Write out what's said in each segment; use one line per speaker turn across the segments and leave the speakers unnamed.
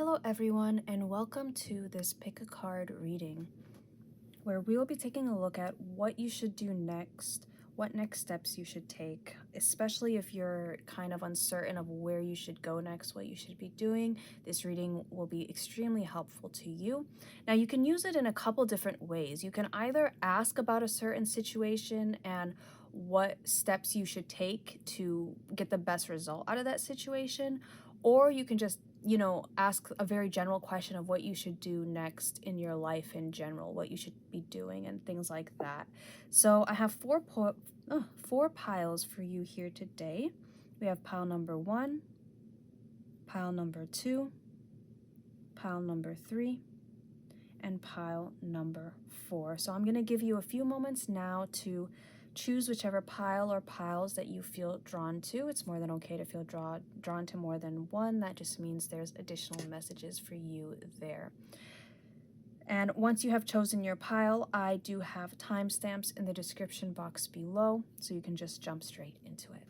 Hello everyone, and welcome to this pick a card reading where we will be taking a look at what you should do next, what next steps you should take, especially if you're kind of uncertain of where you should go next, what you should be doing. This reading will be extremely helpful to you. Now, you can use it in a couple different ways. You can either ask about a certain situation and what steps you should take to get the best result out of that situation, or you can just ask a very general question of what you should do next in your life in general, what you should be doing and things like that. So I have four piles for you here today. We have pile number 1, pile number 2, pile number 3, and pile number 4. So I'm going to give you a few moments now to choose whichever pile or piles that you feel drawn to. It's more than okay to feel drawn to more than one. That just means there's additional messages for you there. And once you have chosen your pile, I do have timestamps in the description box below, so you can just jump straight into it.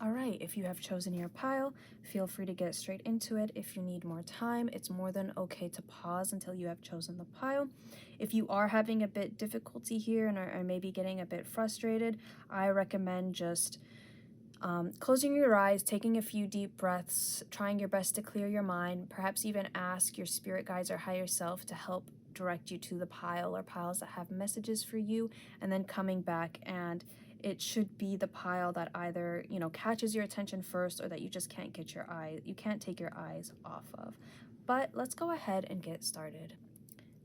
All right, if you have chosen your pile, feel free to get straight into it. If you need more time, it's more than okay to pause until you have chosen the pile. If you are having a bit difficulty here and are maybe getting a bit frustrated, I recommend just closing your eyes, taking a few deep breaths, trying your best to clear your mind, perhaps even ask your spirit guides or higher self to help direct you to the pile or piles that have messages for you, and then coming back, and it should be the pile that either, catches your attention first, or that you just can't take your eyes off of. But let's go ahead and get started.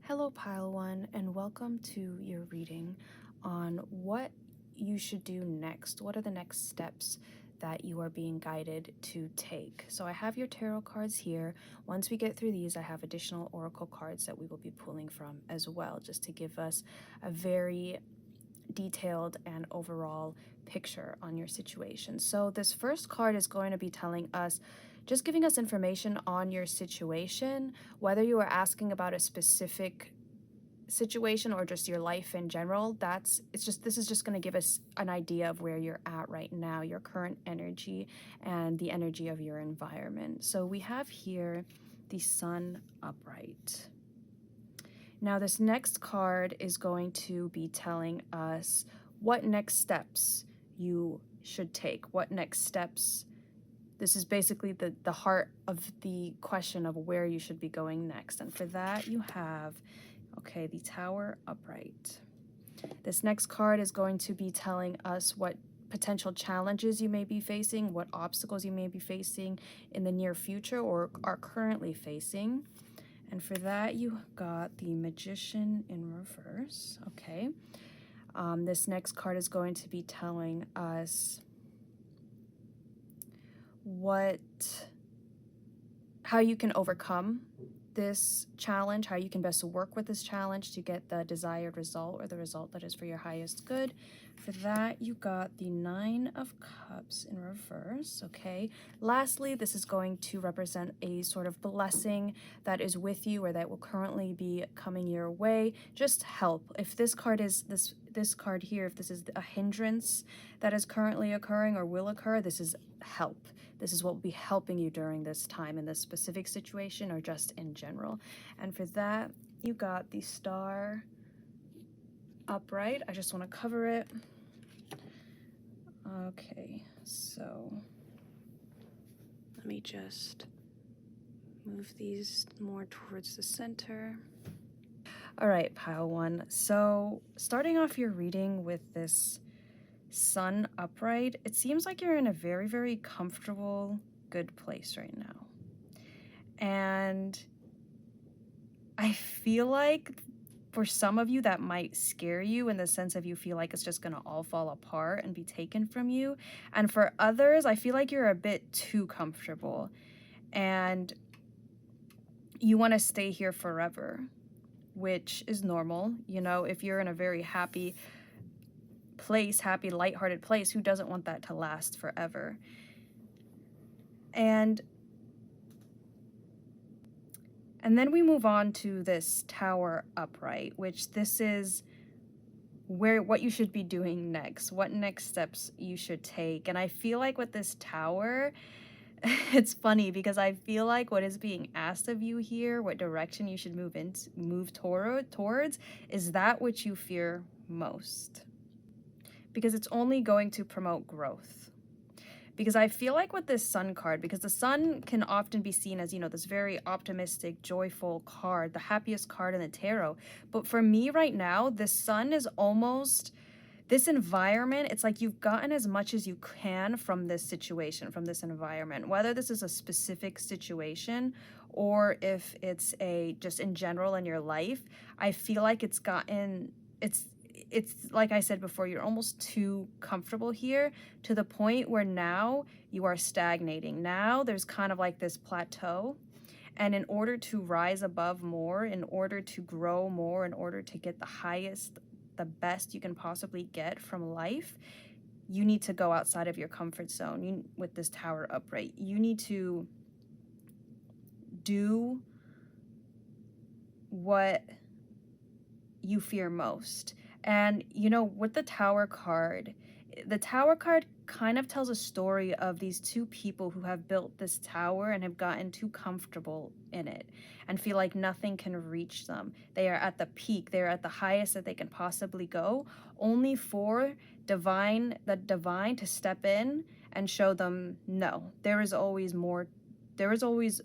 Hello, pile 1, and welcome to your reading on what you should do next. What are the next steps that you are being guided to take? So I have your tarot cards here. Once we get through these, I have additional oracle cards that we will be pulling from as well, just to give us a very detailed and overall picture on your situation. So this first card is going to be telling us, just giving us information on your situation, whether you are asking about a specific situation or just your life in general. This is just going to give us an idea of where you're at right now, your current energy and the energy of your environment. So we have here the Sun upright. Now, this next card is going to be telling us what next steps you should take, what next steps. This is basically the heart of the question of where you should be going next. And for that, you have, the Tower upright. This next card is going to be telling us what potential challenges you may be facing, what obstacles you may be facing in the near future or are currently facing. And for that, you got the Magician in reverse. Okay. This next card is going to be telling us how you can overcome this challenge, how you can best work with this challenge to get the desired result, or the result that is for your highest good. For that, you got the 9 of Cups in reverse. Okay. Lastly, this is going to represent a sort of blessing that is with you, or that will currently be coming your way. Just help. If this card is this card here, if this is a hindrance that is currently occurring or will occur, this is help. This is what will be helping you during this time in this specific situation or just in general. And for that, you got the Star upright. I just want to cover it. Okay, so let me just move these more towards the center. All right, pile 1. So starting off your reading with this Sun upright, it seems like you're in a very, very comfortable, good place right now. And I feel like for some of you, that might scare you in the sense of you feel like it's just going to all fall apart and be taken from you. And for others, I feel like you're a bit too comfortable and you want to stay here forever, which is normal. You know, if you're in a very happy place, happy, lighthearted place, who doesn't want that to last forever? And then we move on to this Tower upright, which this is what you should be doing next, what next steps you should take. And I feel like with this Tower, it's funny because I feel like what is being asked of you here, what direction you should move towards, is that which you fear most. Because it's only going to promote growth. Because I feel like with this Sun card, because the Sun can often be seen as, you know, this very optimistic, joyful card, the happiest card in the tarot. But for me right now, the Sun is almost, this environment, it's like you've gotten as much as you can from this situation, from this environment. Whether this is a specific situation or if it's just in general in your life, I feel like it's like I said before, you're almost too comfortable here to the point where now you are stagnating. Now there's kind of like this plateau. And in order to rise above more, in order to grow more, in order to get the highest, the best you can possibly get from life, you need to go outside of your comfort zone. With this Tower upright, you need to do what you fear most. And, you know, with the Tower card kind of tells a story of these two people who have built this tower and have gotten too comfortable in it and feel like nothing can reach them. They are at the peak. They're at the highest that they can possibly go, only for the divine to step in and show them, no, there is always more. There is always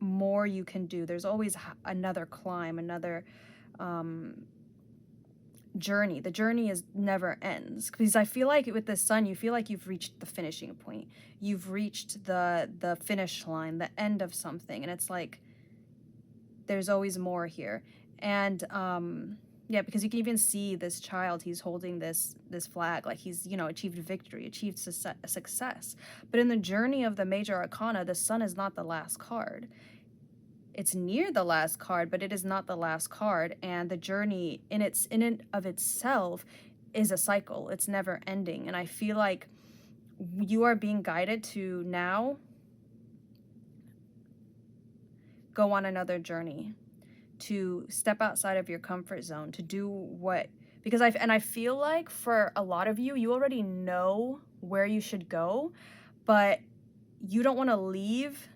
more you can do. There's always another climb, another journey. The journey never ends, because I feel like with the Sun, you feel like you've reached the finishing point. You've reached the finish line, the end of something, and it's like there's always more here. And yeah, because you can even see this child, he's holding this flag, like he's, you know, achieved victory, achieved success. But in the journey of the major arcana, the Sun is not the last card. It's near the last card, but it is not the last card. And the journey in and of itself is a cycle. It's never ending. And I feel like you are being guided to now go on another journey, to step outside of your comfort zone, to do what, because I feel like for a lot of you, you already know where you should go, but you don't want to leave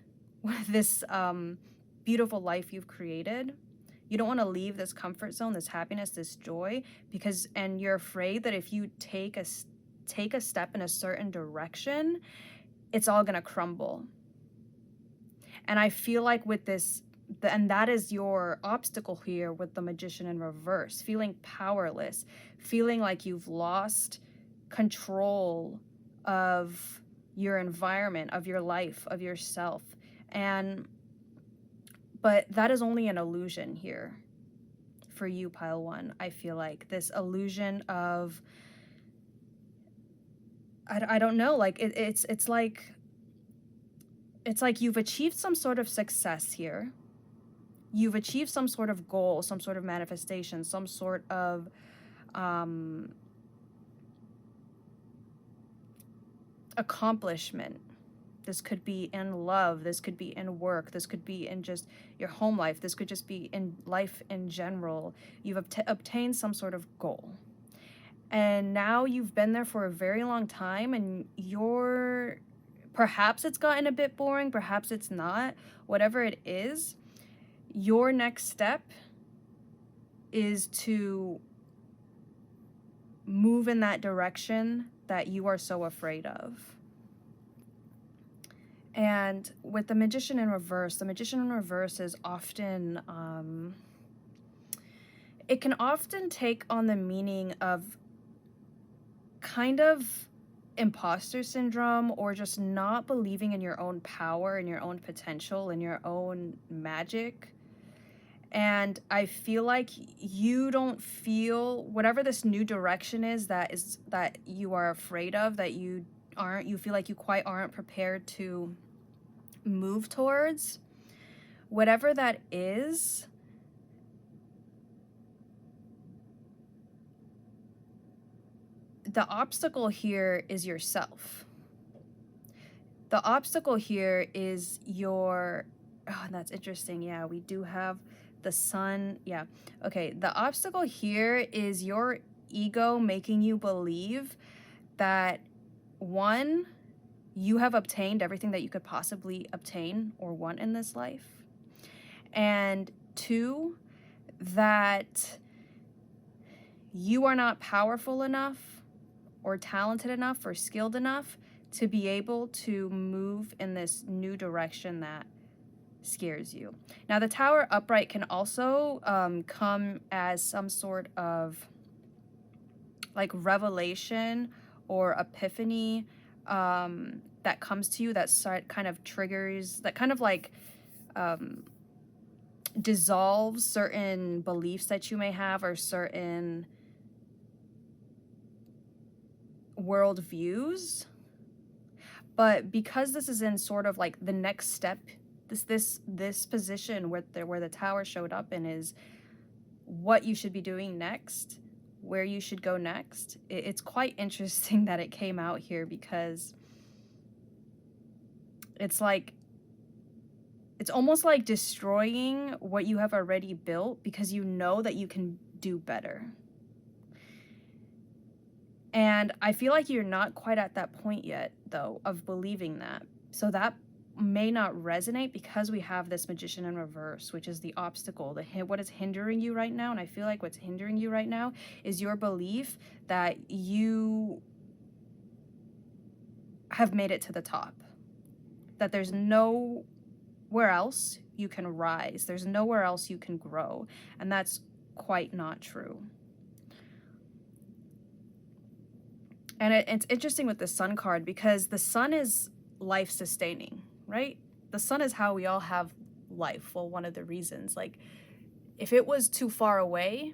this beautiful life you've created. You don't want to leave this comfort zone, this happiness, this joy, and you're afraid that if you take a step in a certain direction, it's all going to crumble. And I feel like with this, and that is your obstacle here with the Magician in reverse, feeling powerless, feeling like you've lost control of your environment, of your life, of yourself. But that is only an illusion here for you, Pile 1. I feel like this illusion of, I don't know, like it's like you've achieved some sort of success here. You've achieved some sort of goal, some sort of manifestation, some sort of accomplishment. This could be in love, this could be in work, this could be in just your home life, this could just be in life in general. You've obtained some sort of goal. And now you've been there for a very long time, and perhaps it's gotten a bit boring, perhaps it's not. Whatever it is, your next step is to move in that direction that you are so afraid of. And with the Magician in reverse, is often, it can often take on the meaning of kind of imposter syndrome, or just not believing in your own power, in your own potential, in your own magic. And I feel like you don't feel whatever this new direction is that you are afraid of, that you feel like you quite aren't prepared to move towards. Whatever that is, the obstacle here is yourself. The obstacle here is your, oh, that's interesting. Yeah, we do have the sun. Yeah. Okay. The obstacle here is your ego making you believe that, one, you have obtained everything that you could possibly obtain or want in this life. And two, that you are not powerful enough or talented enough or skilled enough to be able to move in this new direction that scares you. Now, the Tower upright can also come as some sort of like revelation or epiphany that comes to you, that kind of triggers, that kind of like dissolves certain beliefs that you may have or certain worldviews. But because this is in sort of like the next step, this position where the Tower showed up in is what you should be doing next, where you should go next. It's quite interesting that it came out here, because it's like, it's almost like destroying what you have already built because you know that you can do better. And I feel like you're not quite at that point yet, though, of believing that. So that may not resonate because we have this Magician in reverse, which is the obstacle, what is hindering you right now. And I feel like what's hindering you right now is your belief that you have made it to the top, that there's nowhere else you can rise, there's nowhere else you can grow. And that's quite not true. And it's interesting with the Sun card, because the Sun is life-sustaining, right? The Sun is how we all have life. Well, one of the reasons. Like, if it was too far away,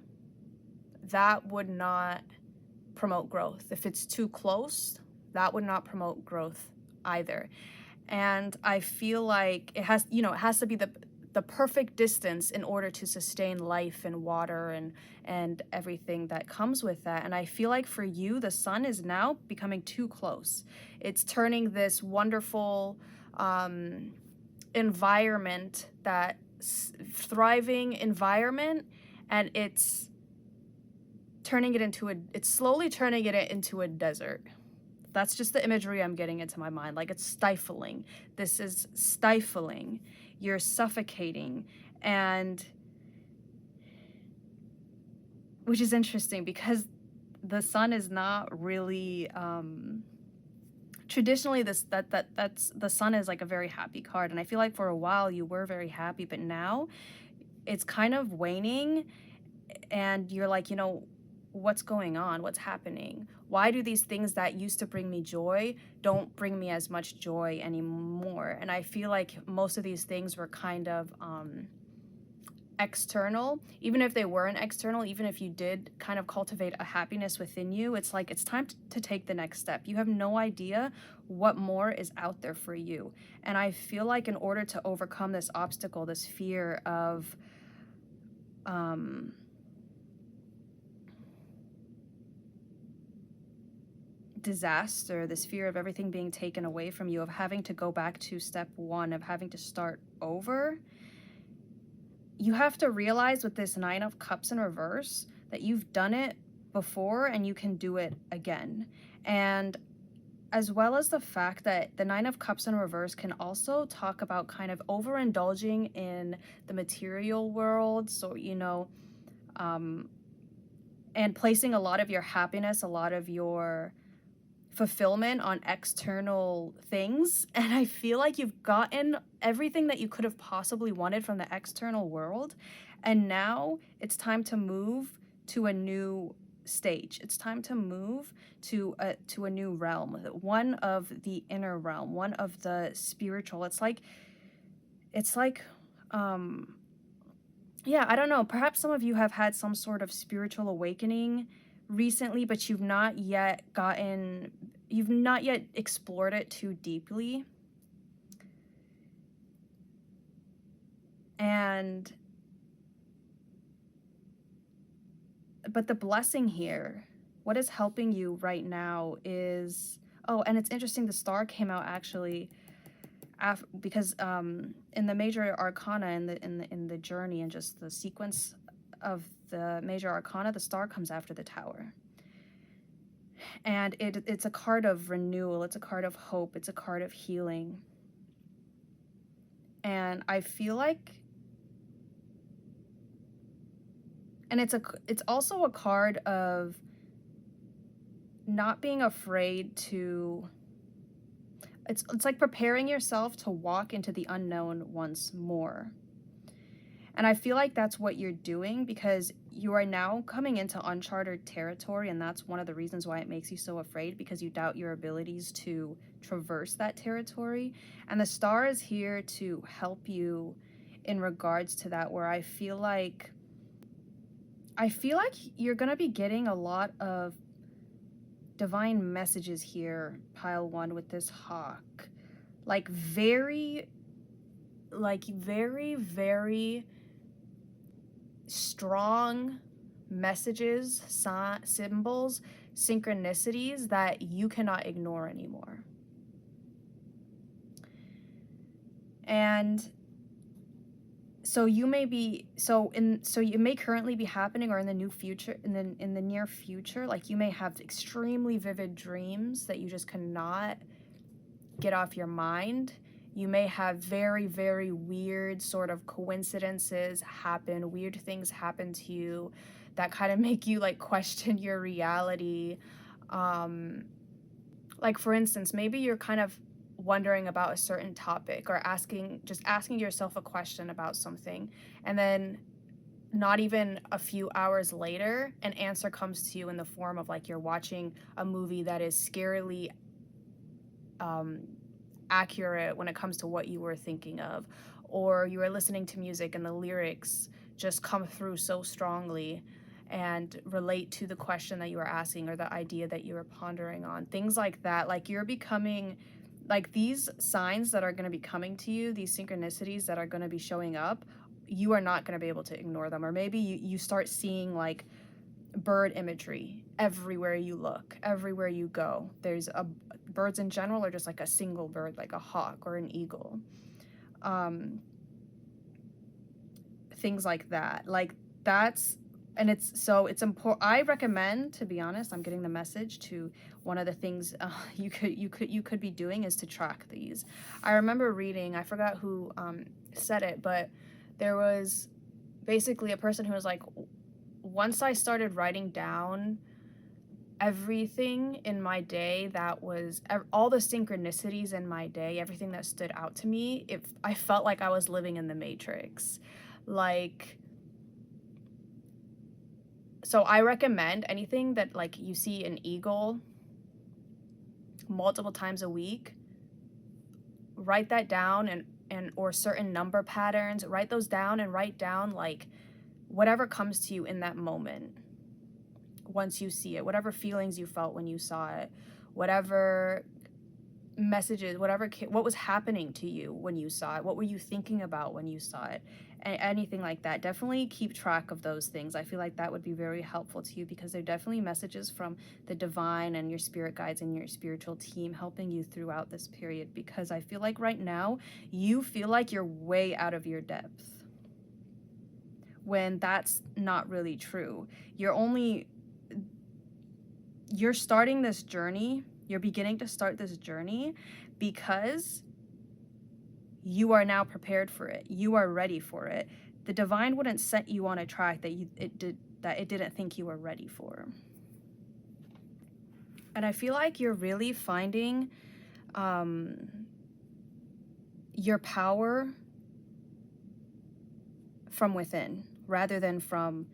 that would not promote growth. If it's too close, that would not promote growth either. And I feel like it has to be the perfect distance in order to sustain life and water and everything that comes with that. And I feel like for you, the Sun is now becoming too close. It's turning this wonderful environment, that thriving environment, and it's slowly turning it into a desert. That's just the imagery I'm getting into my mind. Like, it's stifling. This is stifling. You're suffocating. And which is interesting, because the Sun is not really traditionally that's the Sun is like a very happy card. And I feel like for a while you were very happy, but now it's kind of waning, and you're like, what's going on? What's happening? Why do these things that used to bring me joy don't bring me as much joy anymore? And I feel like most of these things were kind of external. Even if they weren't external, even if you did kind of cultivate a happiness within you, it's like it's time to take the next step. You have no idea what more is out there for you. And I feel like in order to overcome this obstacle, this fear of disaster, this fear of everything being taken away from you, of having to go back to step one, of having to start over, you have to realize with this Nine of Cups in reverse that you've done it before and you can do it again. And as well as the fact that the Nine of Cups in reverse can also talk about kind of overindulging in the material world. So, and placing a lot of your happiness, a lot of your fulfillment on external things. And I feel like you've gotten everything that you could have possibly wanted from the external world. And now it's time to move to a new stage. It's time to move to a new realm, one of the inner realm, one of the spiritual. It's like yeah, I don't know. Perhaps some of you have had some sort of spiritual awakening recently, but you've not yet explored it too deeply. And, but the blessing here, what is helping you right now is, oh, and it's interesting, the star came out actually because in the major arcana, in the journey and just the sequence of the major arcana, the star comes after the tower. And it's a card of renewal, it's a card of hope, it's a card of healing. And I feel like, and it's also a card of not being afraid to, it's like preparing yourself to walk into the unknown once more. And I feel like that's what you're doing, because you are now coming into uncharted territory, and that's one of the reasons why it makes you so afraid, because you doubt your abilities to traverse that territory. And the star is here to help you in regards to that, where I feel like you're going to be getting a lot of divine messages here, pile one, with this hawk. Like very, very strong messages, symbols, synchronicities that you cannot ignore anymore. And so you may currently be happening, or in the near future, like you may have extremely vivid dreams that you just cannot get off your mind. You may have very, very weird sort of coincidences happen, weird things happen to you that kind of make you like question your reality. Like for instance, maybe you're kind of wondering about a certain topic, or asking yourself a question about something, and then not even a few hours later, an answer comes to you in the form of like you're watching a movie that is scarily accurate when it comes to what you were thinking of, or you were listening to music and the lyrics just come through so strongly and relate to the question that you were asking, or the idea that you were pondering on, things like that. Like you're becoming, like these signs that are going to be coming to you, these synchronicities that are going to be showing up, you are not going to be able to ignore them. Or maybe you start seeing like bird imagery everywhere you look, everywhere you go. There's birds in general, or just like a single bird, like a hawk or an eagle. Things like that. Like that's, and it's important. I recommend, to be honest, I'm getting the message to one of the things you could be doing is to track these. I remember reading, I forgot who said it, but there was basically a person who was like, once I started writing down everything in my day, that was all the synchronicities in my day, everything that stood out to me, I felt like I was living in the Matrix. Like, so I recommend anything that like you see an eagle multiple times a week, write that down, and or certain number patterns, write those down, and write down like whatever comes to you in that moment. Once you see it, whatever feelings you felt when you saw it, whatever messages, what was happening to you when you saw it, what were you thinking about when you saw it, anything like that. Definitely keep track of those things. I feel like that would be very helpful to you, because they're definitely messages from the divine and your spirit guides and your spiritual team helping you throughout this period, because I feel like right now you feel like you're way out of your depth, when that's not really true. You're starting this journey, you're beginning to start this journey because you are now prepared for it. You are ready for it. The divine wouldn't set you on a track that it didn't think you were ready for. And I feel like you're really finding your power from within rather than from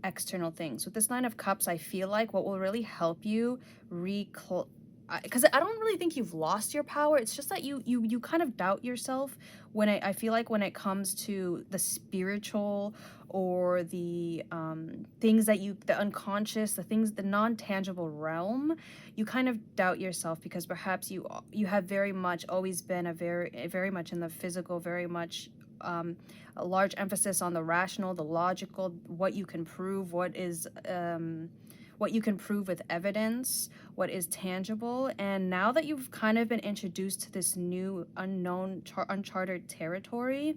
external things. With this Nine of Cups, I feel like what will really help you because I don't really think you've lost your power. It's just that you kind of doubt yourself when I feel like when it comes to the spiritual or the things that the unconscious, the things, the non-tangible realm, you kind of doubt yourself because perhaps you have very much always been very much in the physical, very much a large emphasis on the rational, the logical, what you can prove, what you can prove with evidence, what is tangible. And now that you've kind of been introduced to this new unknown, uncharted territory,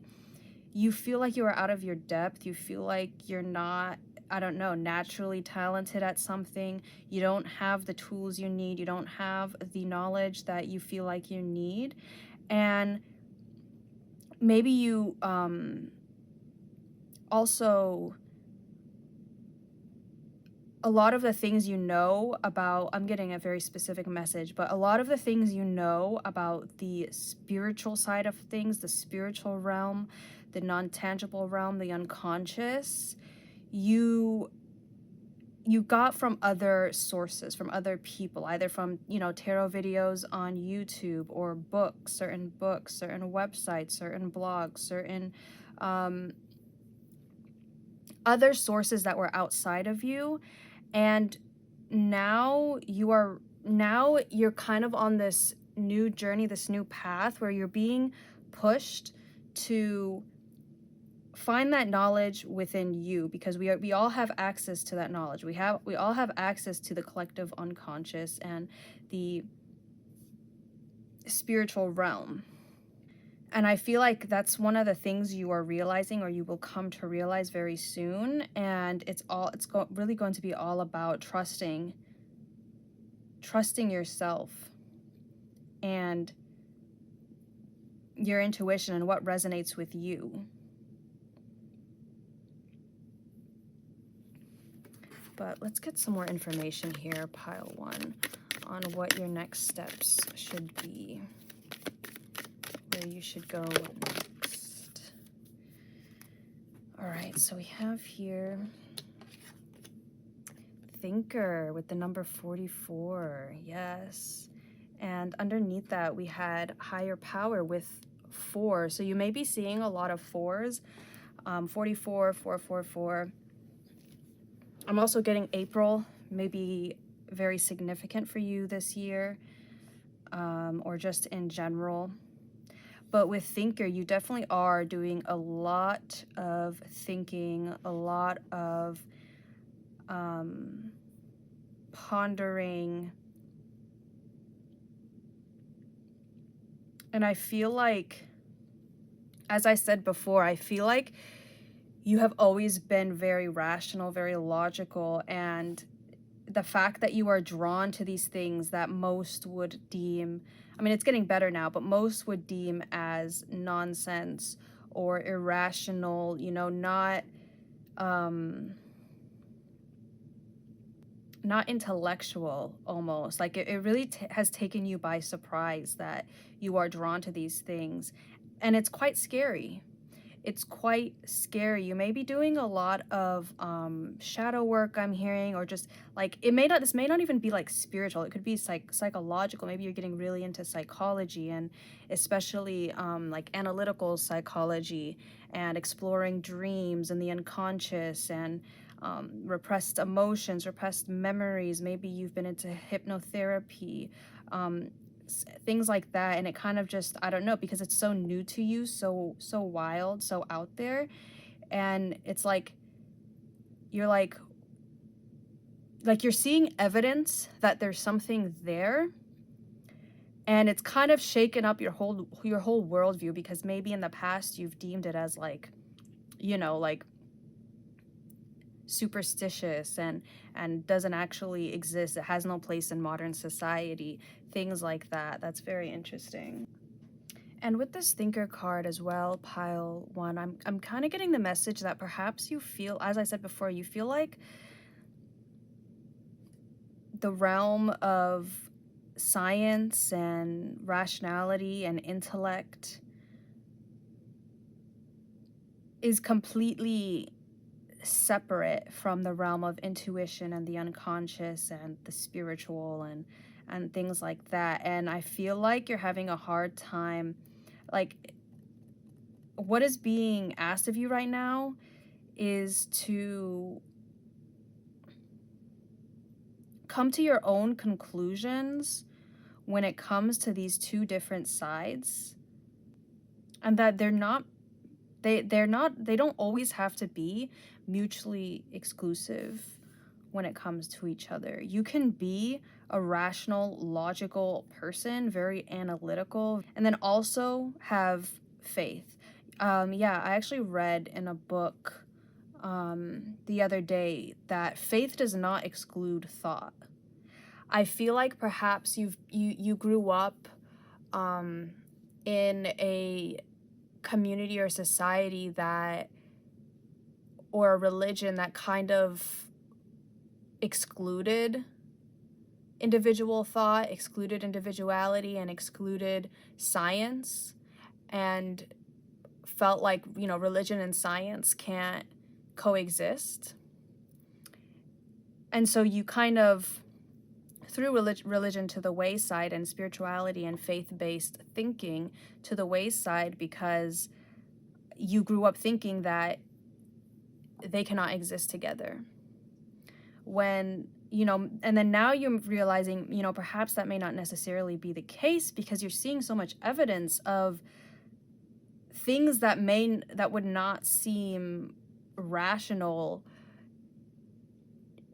you feel like you are out of your depth. You feel like you're not, I don't know, naturally talented at something. You don't have the tools you need. You don't have the knowledge that you feel like you need. And maybe you also, a lot of the things you know about, I'm getting a very specific message, but a lot of the things you know about the spiritual side of things, the spiritual realm, the non-tangible realm, the unconscious, you got from other sources, from other people, either from, tarot videos on YouTube or books, certain websites, certain blogs, certain other sources that were outside of you. And now you're kind of on this new journey, this new path where you're being pushed to find that knowledge within you, because we all have access to that knowledge. We all have access to the collective unconscious and the spiritual realm. And I feel like that's one of the things you are realizing, or you will come to realize very soon. And really going to be all about trusting yourself and your intuition and what resonates with you. But let's get some more information here, pile one, on what your next steps should be, where you should go next. All right, so we have here Thinker with the number 44, yes. And underneath that, we had Higher Power with 4. So you may be seeing a lot of 4s, 44, 444. I'm also getting April, maybe very significant for you this year, or just in general. But with Thinker, you definitely are doing a lot of thinking, a lot of pondering. And I feel like, as I said before, I feel like you have always been very rational, very logical, and the fact that you are drawn to these things that most would deem, I mean, it's getting better now, but most would deem as nonsense or irrational, not intellectual, almost. Like it really has taken you by surprise that you are drawn to these things. And it's quite scary. It's quite scary. You may be doing a lot of shadow work, I'm hearing, or just like this may not even be like spiritual. It could be psychological. Maybe you're getting really into psychology, and especially like analytical psychology, and exploring dreams and the unconscious, and repressed emotions, repressed memories. Maybe you've been into hypnotherapy, things like that. And it kind of just, I don't know, because it's so new to you, so wild, so out there. And it's like you're like you're seeing evidence that there's something there, and it's kind of shaken up your whole worldview, because maybe in the past you've deemed it as like superstitious and doesn't actually exist. It has no place in modern society, things like that. That's very interesting. And with this Thinker card as well, pile one, I'm kind of getting the message that perhaps you feel, as I said before, you feel like the realm of science and rationality and intellect is completely separate from the realm of intuition and the unconscious and the spiritual, and and things like that. And I feel like you're having a hard time, like, what is being asked of you right now is to come to your own conclusions when it comes to these two different sides, and that they don't always have to be mutually exclusive when it comes to each other. You can be a rational, logical person, very analytical, and then also have faith. Yeah, I actually read in a book the other day that faith does not exclude thought. I feel like perhaps you grew up in a community or society that, or a religion that kind of excluded individual thought, excluded individuality, and excluded science, and felt like, religion and science can't coexist. And so you kind of threw religion to the wayside, and spirituality and faith-based thinking to the wayside, because you grew up thinking that they cannot exist together. When, and then now you're realizing, perhaps that may not necessarily be the case, because you're seeing so much evidence of things that would not seem rational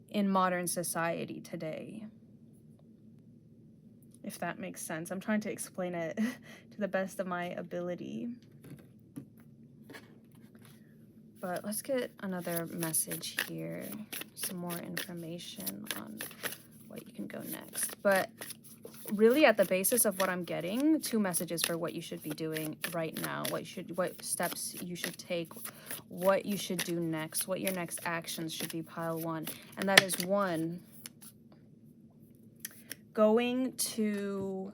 in modern society today. If that makes sense. I'm trying to explain it to the best of my ability. But let's get another message here, some more information on what you can go next. But really, at the basis of what I'm getting, 2 messages for what you should be doing right now, what steps you should take, what you should do next, what your next actions should be, pile 1. And that is 1, going to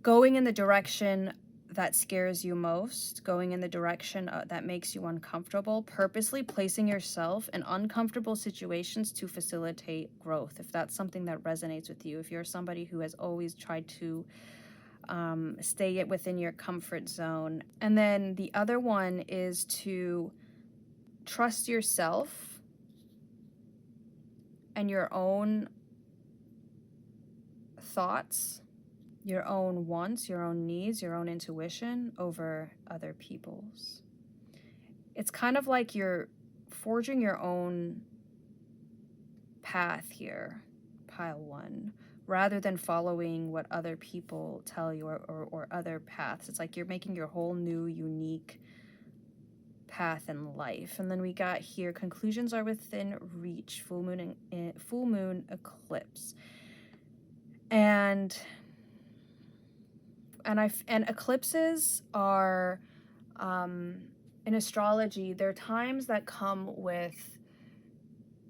going in the direction that scares you most, going in the direction that makes you uncomfortable, purposely placing yourself in uncomfortable situations to facilitate growth. If that's something that resonates with you, if you're somebody who has always tried to stay within your comfort zone. And then the other one is to trust yourself and your own thoughts, your own wants, your own needs, your own intuition over other people's. It's kind of like you're forging your own path here, pile 1, rather than following what other people tell you, or other paths. It's like you're making your whole new, unique path in life. And then we got here, conclusions are within reach, full moon eclipse. And eclipses are, in astrology, they're times that come with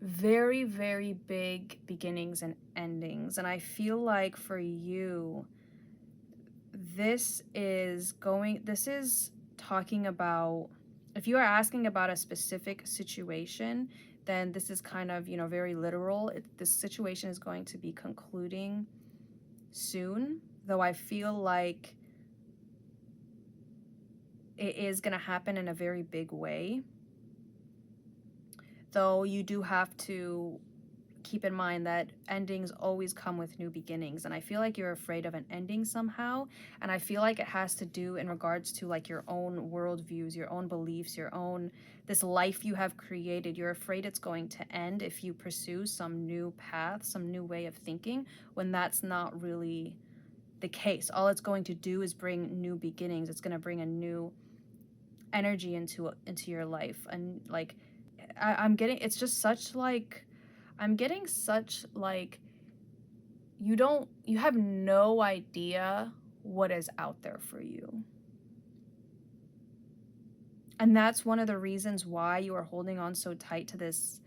very, very big beginnings and endings. And I feel like for you, this is talking about, if you are asking about a specific situation, then this is kind of, very literal. This situation is going to be concluding soon, though I feel like it is going to happen in a very big way. Though you do have to keep in mind that endings always come with new beginnings. And I feel like you're afraid of an ending somehow. And I feel like it has to do in regards to like your own worldviews, your own beliefs, this life you have created. You're afraid it's going to end if you pursue some new path, some new way of thinking, when that's not really the case. All it's going to do is bring new beginnings. It's going to bring a new energy into your life. And like, I'm getting such like you have no idea what is out there for you. And that's one of the reasons why you are holding on so tight to this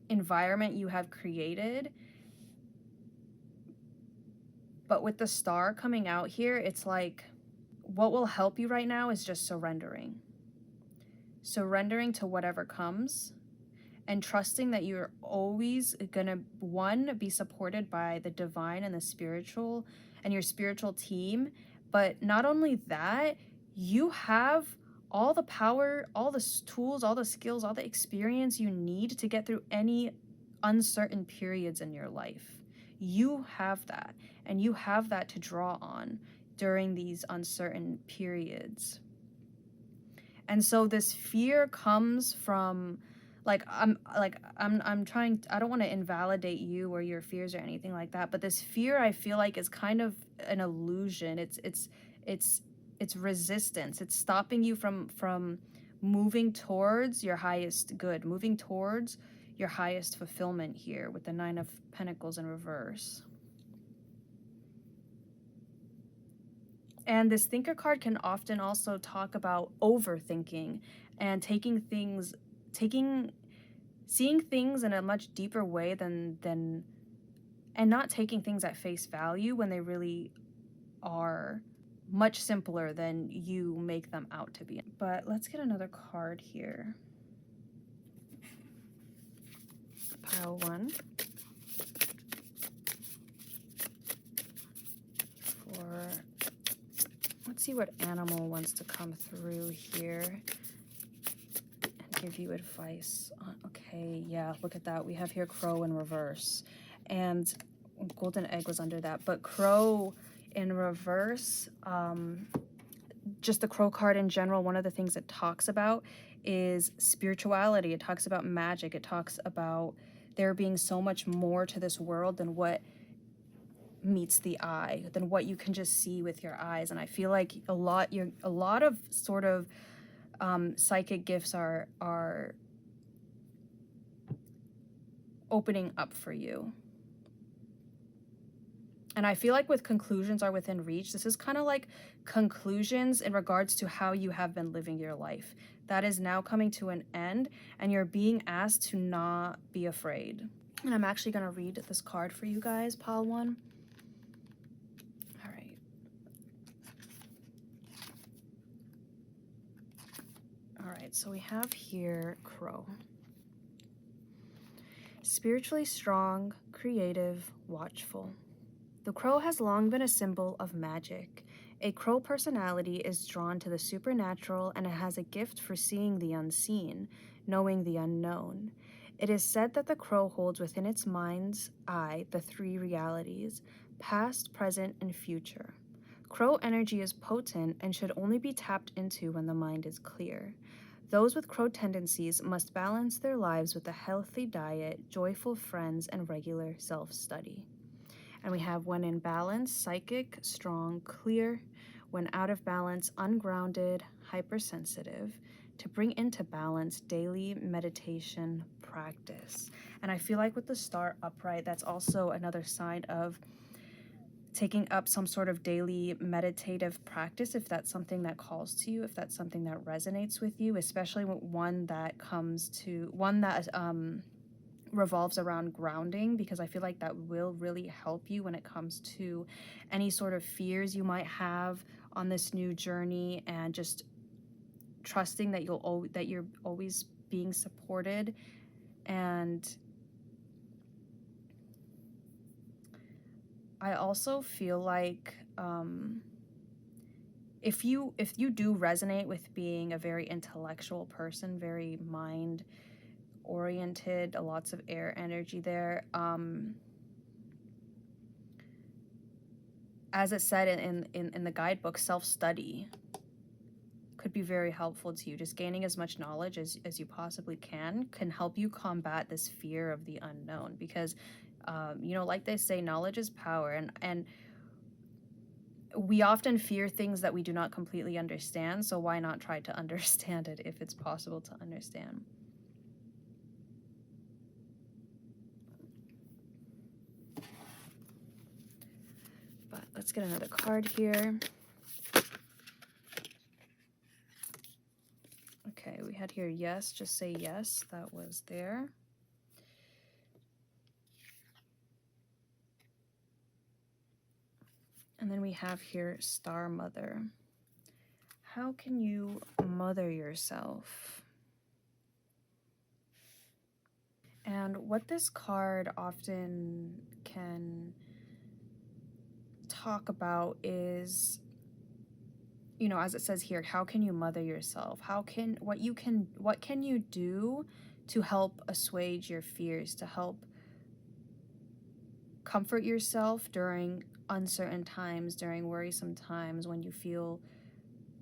environment you have created. But with the star coming out here, it's like, what will help you right now is just surrendering to whatever comes, and trusting that you're always gonna, one, be supported by the divine and the spiritual and your spiritual team. But not only that, you have all the power, all the tools, all the skills, all the experience you need to get through any uncertain periods in your life. You have that, and you have that to draw on during these uncertain periods. And so this fear comes from, I'm trying, I don't want to invalidate you or your fears or anything like that, but this fear, I feel like, is kind of an illusion. It's resistance. It's stopping you from moving towards your highest good, moving towards your highest fulfillment here with the Nine of Pentacles in reverse. And this thinker card can often also talk about overthinking and seeing things in a much deeper way and not taking things at face value when they really are much simpler than you make them out to be. But let's get another card here. Pile 1. Let's see what animal wants to come through here and give you advice. Okay, yeah, look at that. We have here crow in reverse, and golden egg was under that. But crow in reverse, just the crow card in general, one of the things it talks about is spirituality. It talks about magic. It talks about there being so much more to this world than what meets the eye, than what you can just see with your eyes. And I feel like a lot of sort of psychic gifts are opening up for you. And I feel like with conclusions are within reach, this is kind of like conclusions in regards to how you have been living your life. That is now coming to an end, and you're being asked to not be afraid. And I'm actually going to read this card for you guys, pile 1. All right. All right, so we have here crow. Spiritually strong, creative, watchful. The crow has long been a symbol of magic. A crow personality is drawn to the supernatural, and it has a gift for seeing the unseen, knowing the unknown. It is said that the crow holds within its mind's eye the 3 realities: past, present, and future. Crow energy is potent and should only be tapped into when the mind is clear. Those with crow tendencies must balance their lives with a healthy diet, joyful friends, and regular self-study. And we have when in balance, psychic, strong, clear; when out of balance, ungrounded, hypersensitive; to bring into balance, daily meditation practice. And I feel like with the star upright, that's also another sign of taking up some sort of daily meditative practice, if that's something that calls to you, if that's something that resonates with you, especially one that revolves around grounding, because I feel like that will really help you when it comes to any sort of fears you might have on this new journey, and just trusting that you're always being supported. And I also feel like if you do resonate with being a very intellectual person, very mind oriented, lots of air energy there, as it said in the guidebook, self-study could be very helpful to you. Just gaining as much knowledge as you possibly can help you combat this fear of the unknown, because like they say, knowledge is power, and we often fear things that we do not completely understand, so why not try to understand it if it's possible to understand? But let's get another card here. Okay, we had here yes, just say yes. That was there. And then we have here Star Mother. How can you mother yourself? And what this card often can talk about is, you know, as it says here, how can you mother yourself? What can you do to help assuage your fears, to help comfort yourself during uncertain times, during worrisome times when you feel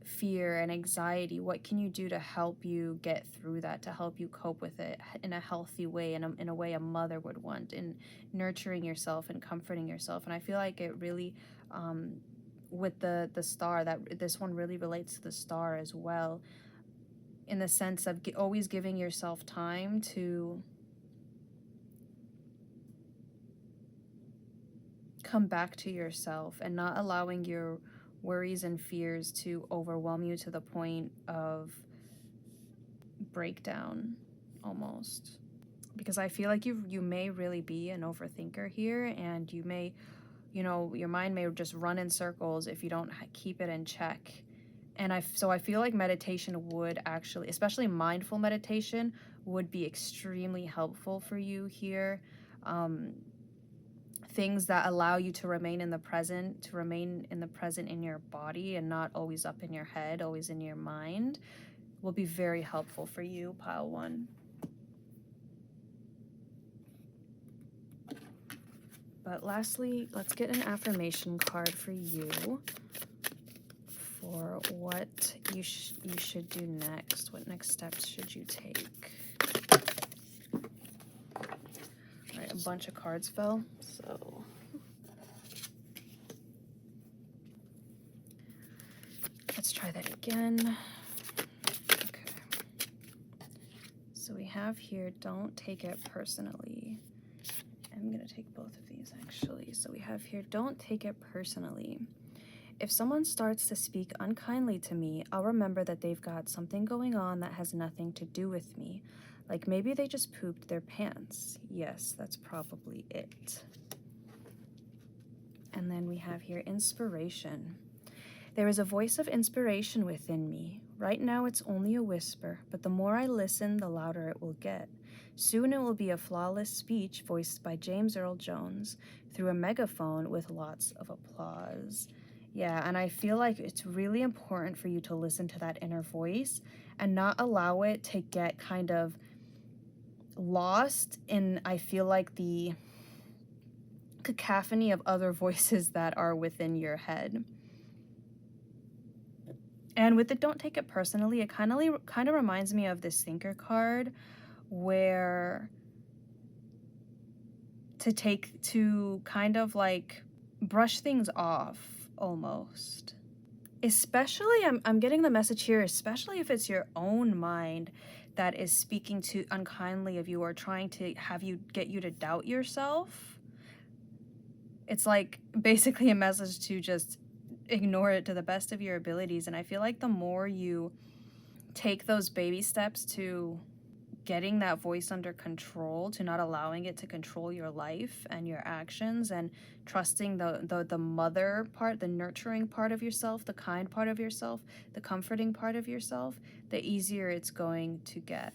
fear and anxiety? What can you do to help you get through that, to help you cope with it in a healthy way, in a way a mother would want, in nurturing yourself and comforting yourself? And I feel like it really, with the star, that this one really relates to the star as well, in the sense of always giving yourself time to come back to yourself and not allowing your worries and fears to overwhelm you to the point of breakdown almost. Because I feel like you may really be an overthinker here, and you may, you know, your mind may just run in circles if you don't keep it in check. And so I feel like meditation would actually, especially mindful meditation, would be extremely helpful for you here. Things that allow you to remain in the present, in your body and not always up in your head, always in your mind, will be very helpful for you, pile 1. But lastly, let's get an affirmation card for you for what you should do next. What next steps should you take? All right, a bunch of cards fell, so let's try that again. Okay. So we have here, don't take it personally. I'm going to take both of these actually. So we have here, don't take it personally. If someone starts to speak unkindly to me, I'll remember that they've got something going on that has nothing to do with me. Like maybe they just pooped their pants. Yes, that's probably it. And then we have here inspiration. There is a voice of inspiration within me. Right now it's only a whisper, but the more I listen, the louder it will get. Soon it will be a flawless speech voiced by James Earl Jones through a megaphone with lots of applause. Yeah, and I feel like it's really important for you to listen to that inner voice and not allow it to get kind of lost in, I feel like, the cacophony of other voices that are within your head. And with the don't take it personally, it kind of reminds me of this thinker card, where to kind of like brush things off almost. Especially, I'm getting the message here, especially if it's your own mind that is speaking to unkindly of you or trying to get you to doubt yourself. It's like basically a message to just ignore it to the best of your abilities. And I feel like the more you take those baby steps to getting that voice under control, to not allowing it to control your life and your actions, and trusting the mother part, the nurturing part of yourself, the kind part of yourself, the comforting part of yourself, the easier it's going to get.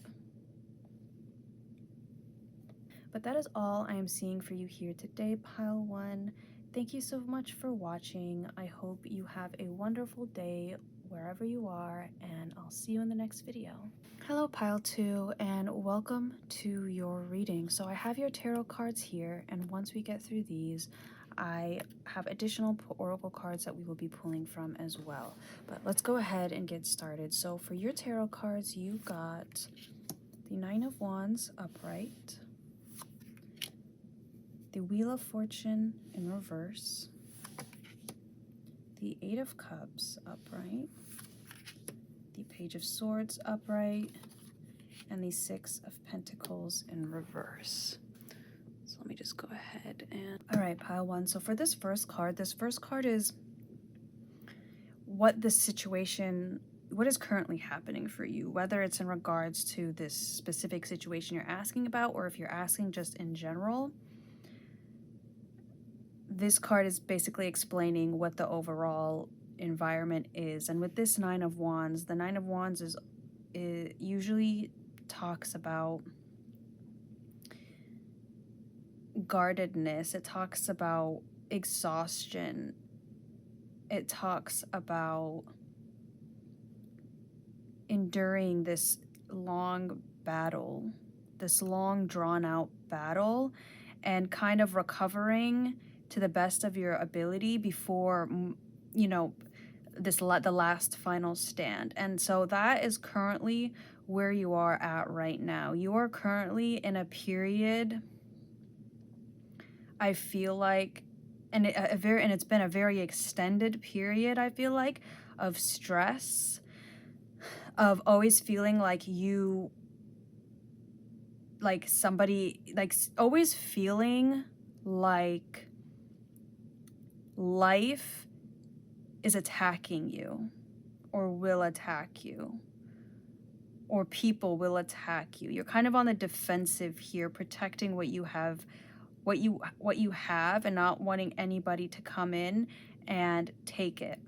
But that is all I am seeing for you here today, pile 1. Thank you so much for watching. I hope you have a wonderful day wherever you are, and I'll see you in the next video. Hello, pile 2, and welcome to your reading. So I have your tarot cards here, and once we get through these, I have additional oracle cards that we will be pulling from as well. But let's go ahead and get started. So for your tarot cards, you got the 9 of Wands upright, the Wheel of Fortune in reverse, the 8 of Cups upright, the Page of Swords upright, and the 6 of Pentacles in reverse. So let me just go ahead and... All right, pile 1. So for this first card is what is currently happening for you, whether it's in regards to this specific situation you're asking about, or if you're asking just in general. This card is basically explaining what the overall environment is. And with this 9 of Wands, the 9 of Wands is usually talks about guardedness. It talks about exhaustion. It talks about enduring this long battle, this long drawn out battle, and kind of recovering to the best of your ability before, you know, the last final stand. And so that is currently where you are at right now. You are currently in a period, I feel like, and it's been a very extended period, I feel like, of stress, of always feeling like you, like somebody, like always feeling like life is attacking you or will attack you or people will attack you. You're kind of on the defensive here, protecting what you have, what you have, and not wanting anybody to come in and take it,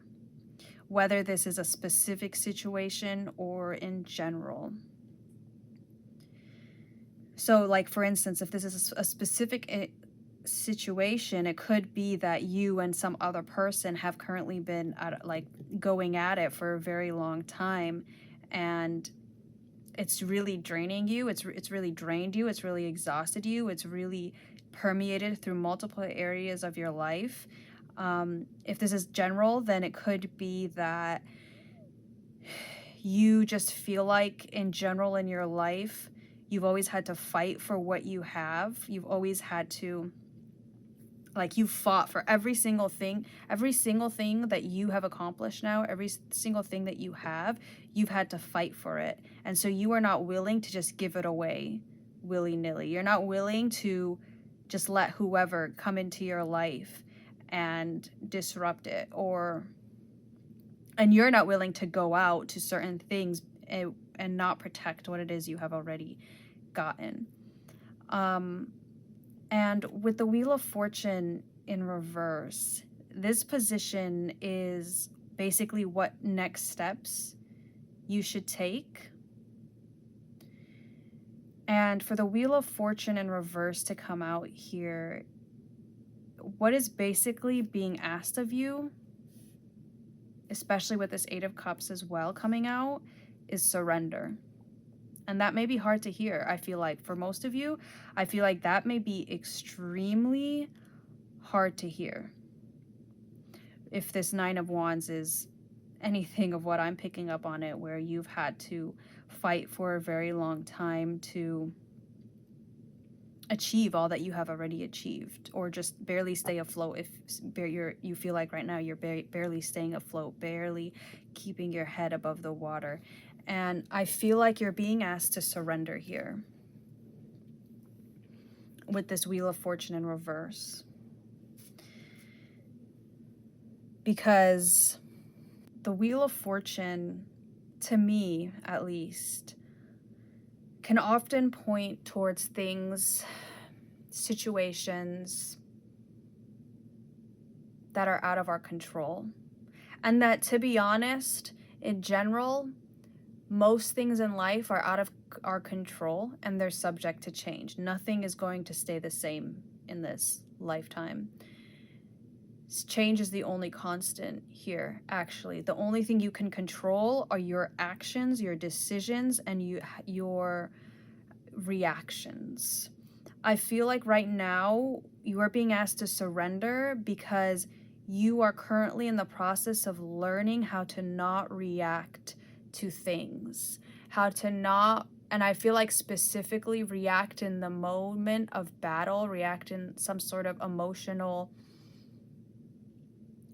whether this is a specific situation or in general. So, like, for instance, if this is a specific situation, it could be that you and some other person have currently been going at it for a very long time, and it's really draining you. It's really drained you. It's really exhausted you. It's really permeated through multiple areas of your life. If this is general, then it could be that you just feel like in general in your life, you've always had to fight for what you have. You've always had to, like, you've fought for every single thing that you have accomplished now, every single thing that you have, you've had to fight for it. And so you are not willing to just give it away willy-nilly. You're not willing to just let whoever come into your life and disrupt it, and you're not willing to go out to certain things and not protect what it is you have already gotten. And with the Wheel of Fortune in reverse, this position is basically what next steps you should take. And for the Wheel of Fortune in reverse to come out here, what is basically being asked of you, especially with this Eight of Cups as well coming out, is surrender. And that may be hard to hear, I feel like. For most of you, I feel like that may be extremely hard to hear. If this Nine of Wands is anything of what I'm picking up on it, where you've had to fight for a very long time to achieve all that you have already achieved, or just barely stay afloat. If you feel like right now you're barely staying afloat, barely keeping your head above the water. And I feel like you're being asked to surrender here with this Wheel of Fortune in reverse. Because the Wheel of Fortune, to me at least, can often point towards things, situations that are out of our control. And that, to be honest, in general, most things in life are out of our control and they're subject to change. Nothing is going to stay the same in this lifetime. Change is the only constant here, actually. The only thing you can control are your actions, your decisions, and your reactions. I feel like right now you are being asked to surrender because you are currently in the process of learning how to not react to things, how to not, and I feel like specifically react in the moment of battle, react in some sort of emotional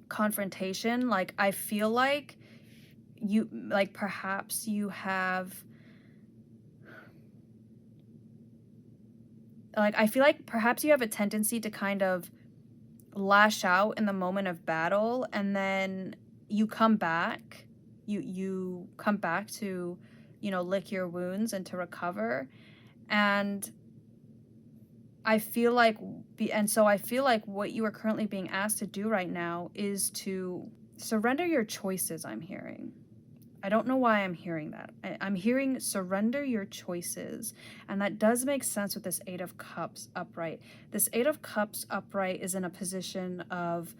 confrontation. Like, I feel like you, like, perhaps you have, like, I feel like perhaps you have a tendency to kind of lash out in the moment of battle, and then you come back, you come back to, lick your wounds and to recover. And I feel like, what you are currently being asked to do right now is to surrender your choices, I'm hearing. I don't know why I'm hearing that. I'm hearing surrender your choices. And that does make sense with this Eight of Cups upright. This Eight of Cups upright is in a position of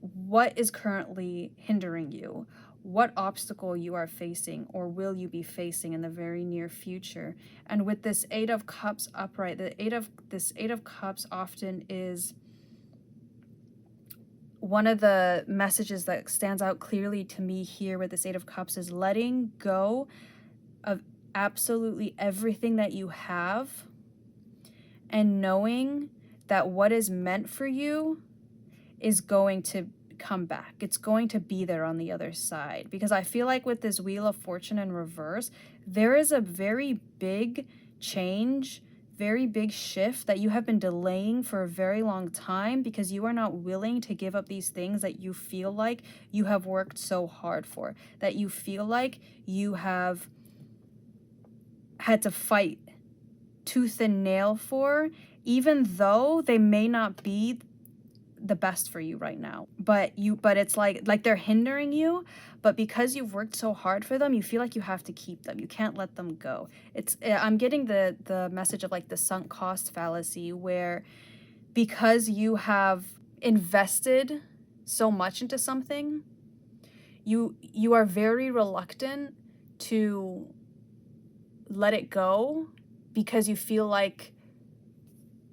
what is currently hindering you, what obstacle you are facing or will you be facing in the very near future. And with this Eight of Cups upright, this Eight of Cups often is one of the messages that stands out clearly to me here with this Eight of Cups is letting go of absolutely everything that you have and knowing that what is meant for you is going to come back. It's going to be there on the other side. Because I feel like with this Wheel of Fortune in reverse, there is a very big change, very big shift that you have been delaying for a very long time because you are not willing to give up these things that you feel like you have worked so hard for, that you feel like you have had to fight tooth and nail for, even though they may not be the best for you right now, but it's like they're hindering you, but because you've worked so hard for them, you feel like you have to keep them. You can't let them go. I'm getting the message of like the sunk cost fallacy, where because you have invested so much into something, you are very reluctant to let it go because you feel like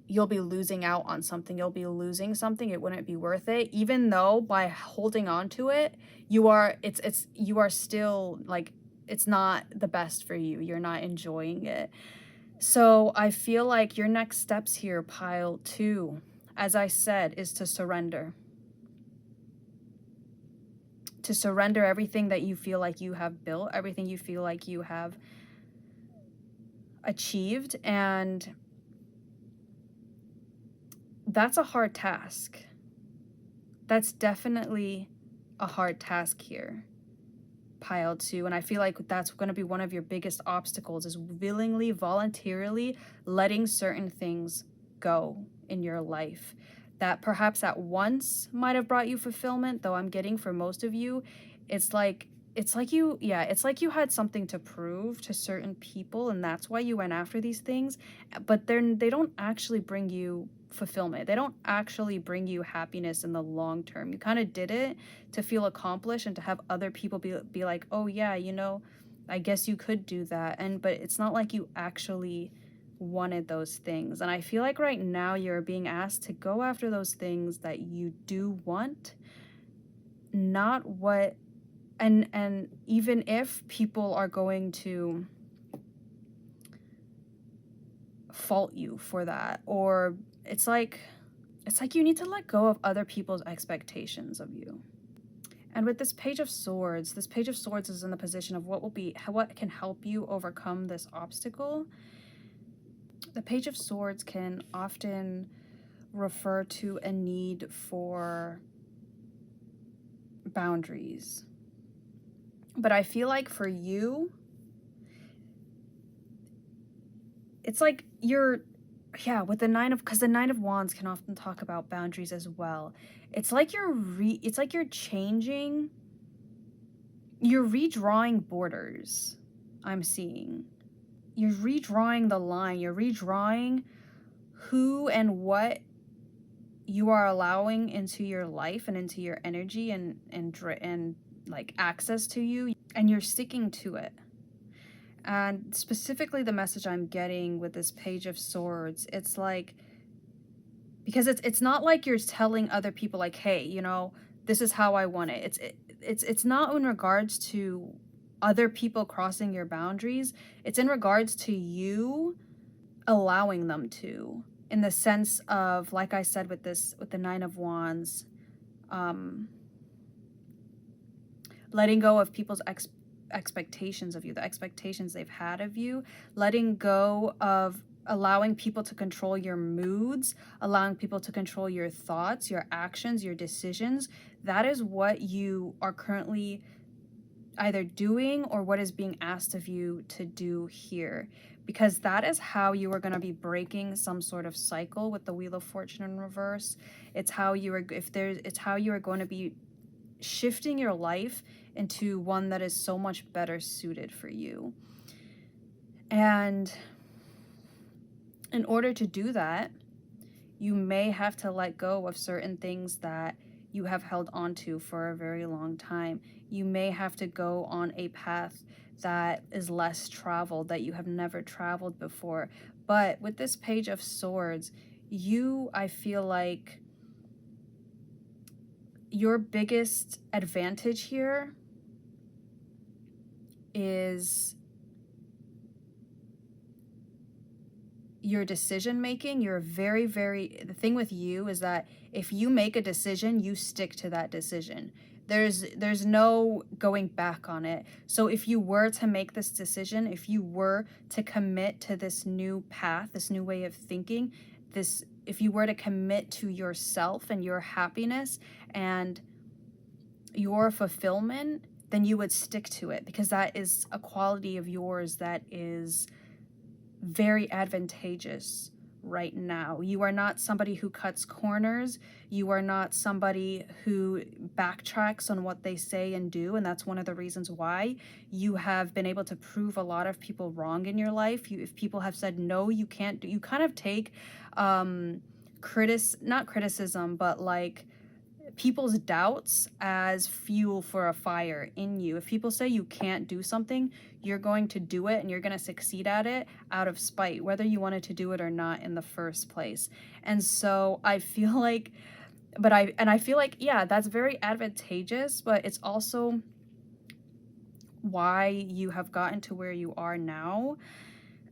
you'll be losing out on something. You'll be losing something. It wouldn't be worth it, even though by holding on to it, you are still like, it's not the best for you. You're not enjoying it. So I feel like your next steps here, pile 2, as I said, is to surrender. To surrender everything that you feel like you have built, everything you feel like you have achieved, and that's a hard task. That's definitely a hard task here, pile 2. And I feel like that's going to be one of your biggest obstacles, is willingly, voluntarily letting certain things go in your life that perhaps at once might have brought you fulfillment, though I'm getting for most of you, it's like you had something to prove to certain people, and that's why you went after these things, but they don't actually bring you fulfillment. They don't actually bring you happiness in the long term. You kind of did it to feel accomplished and to have other people be like, oh yeah, I guess you could do that. But it's not like you actually wanted those things. And I feel like right now you're being asked to go after those things that you do want, not what, and even if people are going to fault you for that, or it's like you need to let go of other people's expectations of you. And with this Page of Swords is in the position of what can help you overcome this obstacle. The Page of Swords can often refer to a need for boundaries. But I feel like for you, it's like with the because the Nine of Wands can often talk about boundaries as well. It's like you're changing, you're redrawing borders. I'm seeing. You're redrawing the line. You're redrawing who and what you are allowing into your life and into your energy and like access to you, and you're sticking to it. And specifically the message I'm getting with this Page of Swords, it's like, because it's not like you're telling other people like, hey, this is how I want it. It's not in regards to other people crossing your boundaries. It's in regards to you allowing them to, in the sense of, like I said with the Nine of Wands, letting go of people's expectations of you, the expectations they've had of you, letting go of allowing people to control your moods, allowing people to control your thoughts, your actions, your decisions. That is what you are currently either doing or what is being asked of you to do here, because that is how you are going to be breaking some sort of cycle with the Wheel of Fortune in reverse. It's how you are going to be shifting your life into one that is so much better suited for you. And in order to do that, you may have to let go of certain things that you have held onto for a very long time. You may have to go on a path that is less traveled, that you have never traveled before. But with this Page of Swords, I feel like your biggest advantage here is your decision making. You're the thing with you is that if you make a decision, you stick to that decision. There's no going back on it. So if you were to make this decision, if you were to commit to this new path, this new way of thinking, if you were to commit to yourself and your happiness and your fulfillment, then you would stick to it, because that is a quality of yours that is very advantageous right now. You are not somebody who cuts corners. You are not somebody who backtracks on what they say and do, and that's one of the reasons why you have been able to prove a lot of people wrong in your life. If people have said no, you can't do, you kind of take not criticism, but like people's doubts as fuel for a fire in you. If people say you can't do something, you're going to do it and you're going to succeed at it out of spite, whether you wanted to do it or not in the first place. And so I feel like, yeah, that's very advantageous, but it's also why you have gotten to where you are now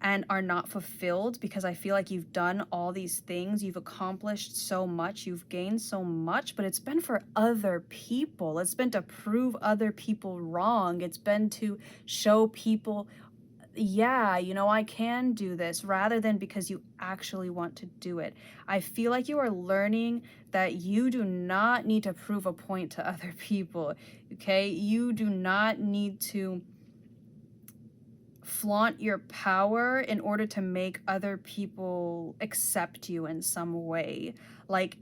and are not fulfilled, because I feel like you've done all these things, you've accomplished so much, you've gained so much, but it's been for other people. It's been to prove other people wrong. It's been to show people, yeah, you know, I can do this, rather than because you actually want to do it. I feel like you are learning that you do not need to prove a point to other people, okay? You do not need to flaunt your power in order to make other people accept you in some way. Like,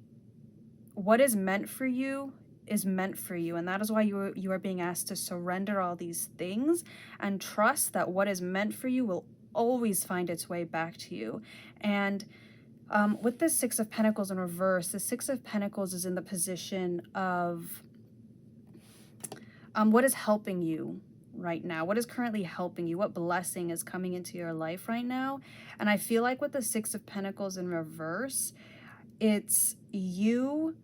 what is meant for you is meant for you, and that is why you are being asked to surrender all these things and trust that what is meant for you will always find its way back to you. And with the Six of Pentacles in reverse, the Six of Pentacles is in the position of what is helping you right now, what is currently helping you, what blessing is coming into your life right now. And I feel like with the Six of Pentacles in reverse, it's you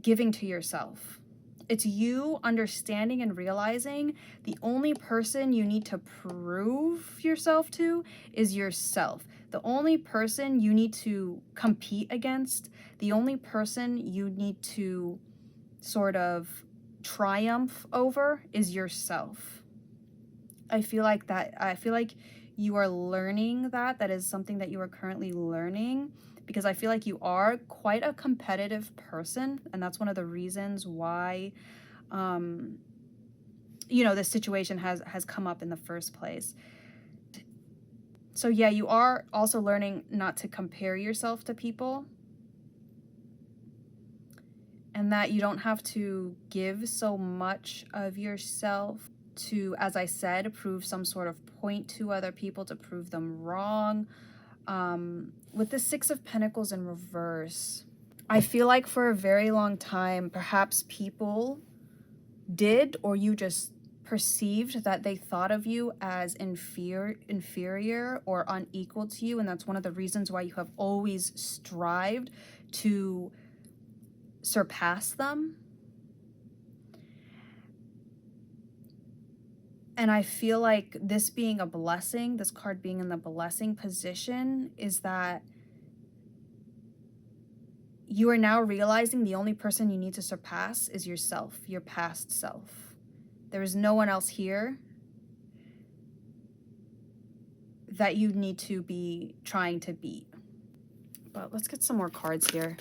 giving to yourself. It's you understanding and realizing the only person you need to prove yourself to is yourself. The only person you need to compete against, the only person you need to sort of triumph over is yourself. I feel like you are learning that is something that you are currently learning, because I feel like you are quite a competitive person, and that's one of the reasons why you know, this situation has come up in the first place. So yeah, you are also learning not to compare yourself to people, and that you don't have to give so much of yourself to, as I said, prove some sort of point to other people, to prove them wrong. With the Six of Pentacles in reverse, I feel like for a very long time, perhaps people did, or you just perceived that they thought of you as inferior or unequal to you, and that's one of the reasons why you have always strived to surpass them. And I feel like this being a blessing, this card being in the blessing position, is that you are now realizing the only person you need to surpass is yourself, your past self. There is no one else here that you need to be trying to beat. But let's get some more cards here.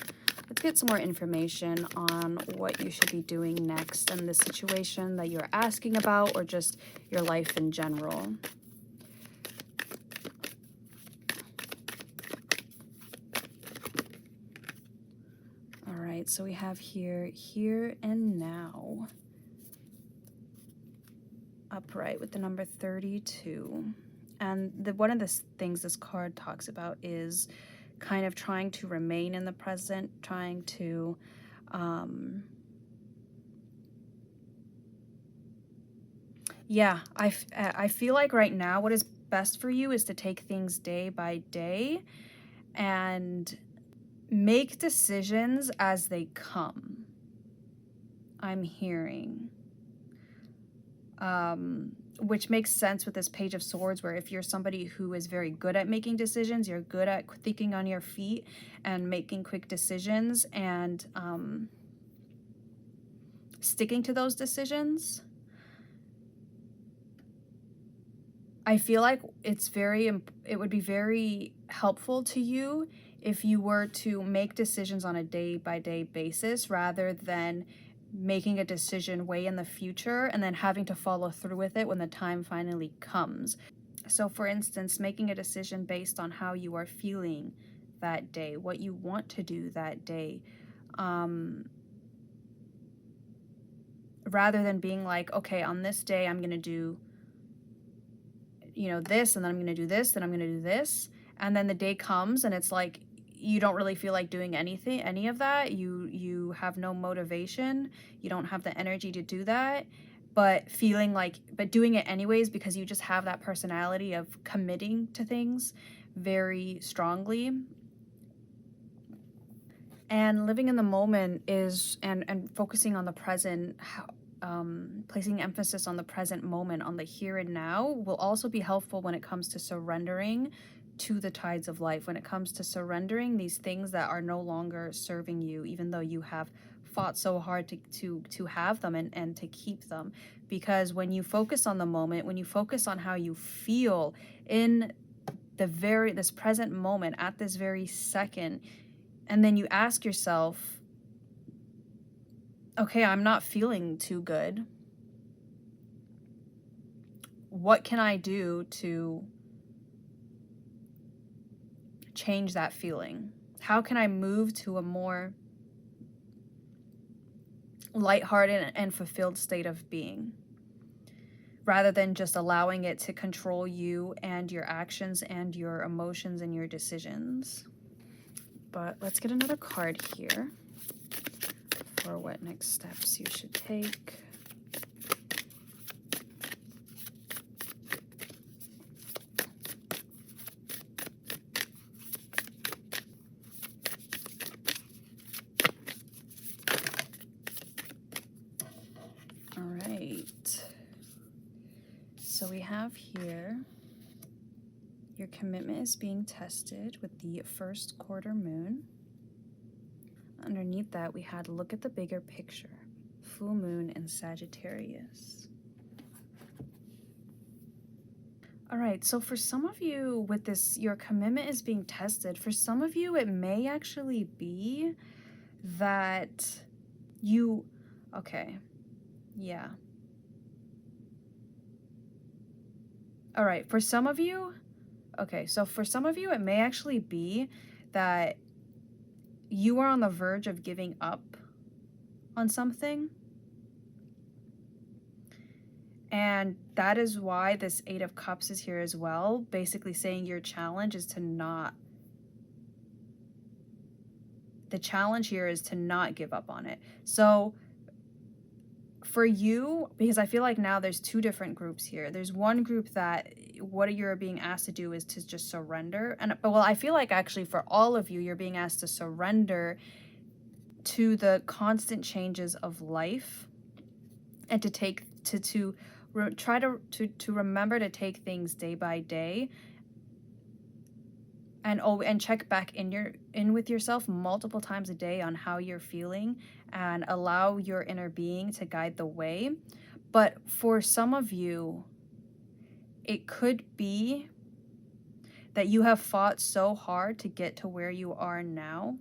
Let's get some more information on what you should be doing next and the situation that you're asking about, or just your life in general. All right, right, so we have here and now. Upright with the number 32. And one of the things this card talks about is kind of trying to remain in the present, trying to yeah, I feel like right now what is best for you is to take things day by day and make decisions as they come. I'm hearing. Which makes sense with this Page of Swords, where if you're somebody who is very good at making decisions, you're good at thinking on your feet and making quick decisions and sticking to those decisions. I feel like it would be very helpful to you if you were to make decisions on a day-by-day basis rather than making a decision way in the future and then having to follow through with it when the time finally comes. So for instance, making a decision based on how you are feeling that day, what you want to do that day, rather than being like, okay, on this day I'm going to do this, and then I'm going to do this, then I'm going to do this, and then the day comes and it's like you don't really feel like doing any of that. You have no motivation, you don't have the energy to do that, but doing it anyways because you just have that personality of committing to things very strongly. And living in the moment is and focusing on the present, placing emphasis on the present moment, on the here and now, will also be helpful when it comes to surrendering to the tides of life, when it comes to surrendering these things that are no longer serving you, even though you have fought so hard to have them and to keep them. Because when you focus on the moment, when you focus on how you feel in this present moment at this very second, and then you ask yourself, okay, I'm not feeling too good. What can I do to change that feeling? How can I move to a more lighthearted and fulfilled state of being, rather than just allowing it to control you and your actions and your emotions and your decisions? But let's get another card here for what next steps you should take. All right. So we have here, your commitment is being tested with the first quarter moon. Underneath that, we had look at the bigger picture, full moon in Sagittarius. All right, so for some of you with this, your commitment is being tested. For some of you, it may actually be that okay, yeah. All right, for some of you, okay, so for some of you, it may actually be that you are on the verge of giving up on something. And that is why this Eight of Cups is here as well, basically saying your challenge is to not, the challenge here is to not give up on it. So for you, because I feel like now there's two different groups here. There's one group that what you're being asked to do is to just surrender. Well, I feel like actually for all of you, you're being asked to surrender to the constant changes of life and to try to remember to take things day by day, and check back in with yourself multiple times a day on how you're feeling and allow your inner being to guide the way. But for some of you, it could be that you have fought so hard to get to where you are now,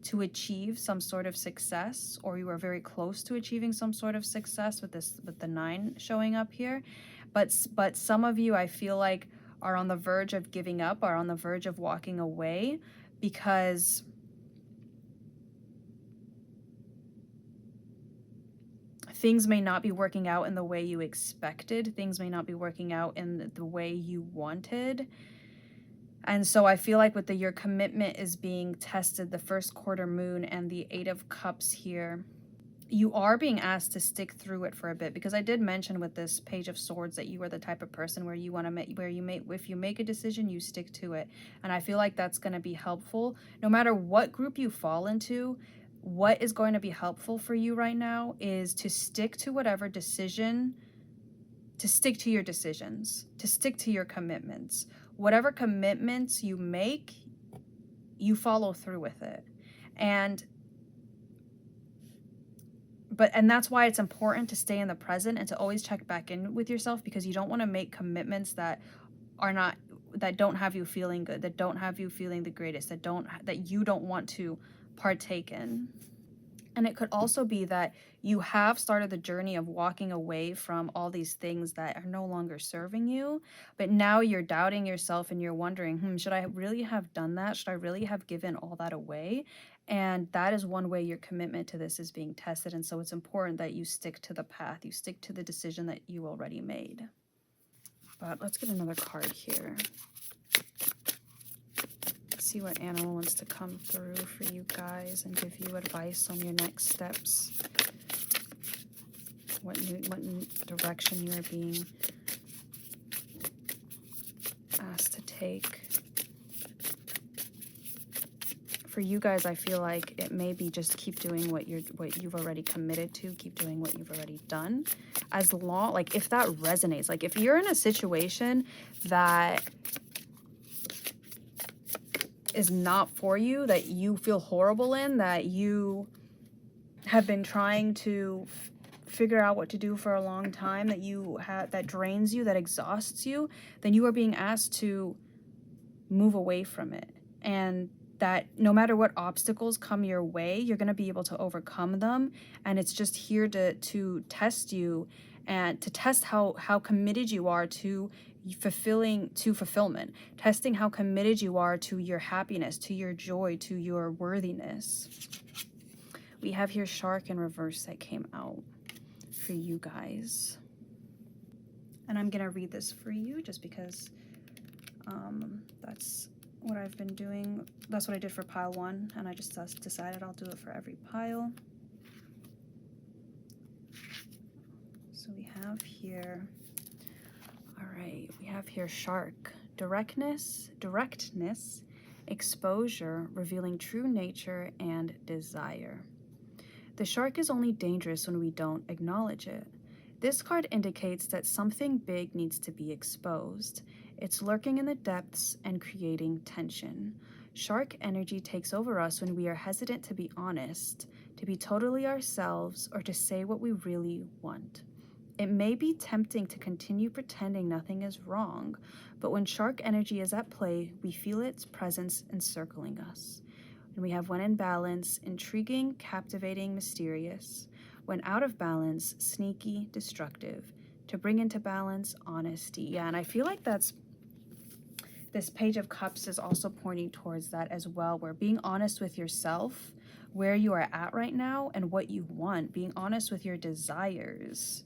to achieve some sort of success, or you are very close to achieving some sort of success with the 9 showing up here. But some of you, I feel like, are on the verge of giving up, are on the verge of walking away, because things may not be working out in the way you expected. Things may not be working out in the way you wanted. And so I feel like with your commitment is being tested, the first quarter moon and the 8 of Cups here, you are being asked to stick through it for a bit, because I did mention with this Page of Swords that you are the type of person where you want to make, if you make a decision, you stick to it. And I feel like that's going to be helpful. No matter what group you fall into, what is going to be helpful for you right now is to stick to whatever decision, to stick to your decisions, to stick to your commitments. Whatever commitments you make, you follow through with it. And that's why it's important to stay in the present and to always check back in with yourself, because you don't want to make commitments that don't have you feeling good, that don't have you feeling the greatest, that you don't want to partake in. And it could also be that you have started the journey of walking away from all these things that are no longer serving you, but now you're doubting yourself and you're wondering, should I really have done that? Should I really have given all that away? And that is one way your commitment to this is being tested. And so it's important that you stick to the path, you stick to the decision that you already made. But let's get another card here. See what animal wants to come through for you guys and give you advice on your next steps. What direction you are being asked to take. For you guys, I feel like it may be just keep doing what you've already committed to, keep doing what you've already done. As long, like if that resonates, like if you're in a situation that is not for you, that you feel horrible in, that you have been trying to figure out what to do for a long time, that drains you, that exhausts you, then you are being asked to move away from it. And that no matter what obstacles come your way, you're going to be able to overcome them. And it's just here to test you and to test how committed you are to fulfillment, testing how committed you are to your happiness, to your joy, to your worthiness. We have here Shark in reverse that came out for you guys. And I'm going to read this for you just because that's what I've been doing. That's what I did for pile 1, and I just decided I'll do it for every pile. So we have here, all right, we have here Shark, directness, exposure, revealing true nature and desire. The shark is only dangerous when we don't acknowledge it. This card indicates that something big needs to be exposed. It's lurking in the depths and creating tension. Shark energy takes over us when we are hesitant to be honest, to be totally ourselves, or to say what we really want. It may be tempting to continue pretending nothing is wrong, but when shark energy is at play, we feel its presence encircling us. And we have when in balance, intriguing, captivating, mysterious. When out of balance, sneaky, destructive. To bring into balance, honesty. Yeah, and I feel like this Page of Cups is also pointing towards that as well, where being honest with yourself, where you are at right now, and what you want. Being honest with your desires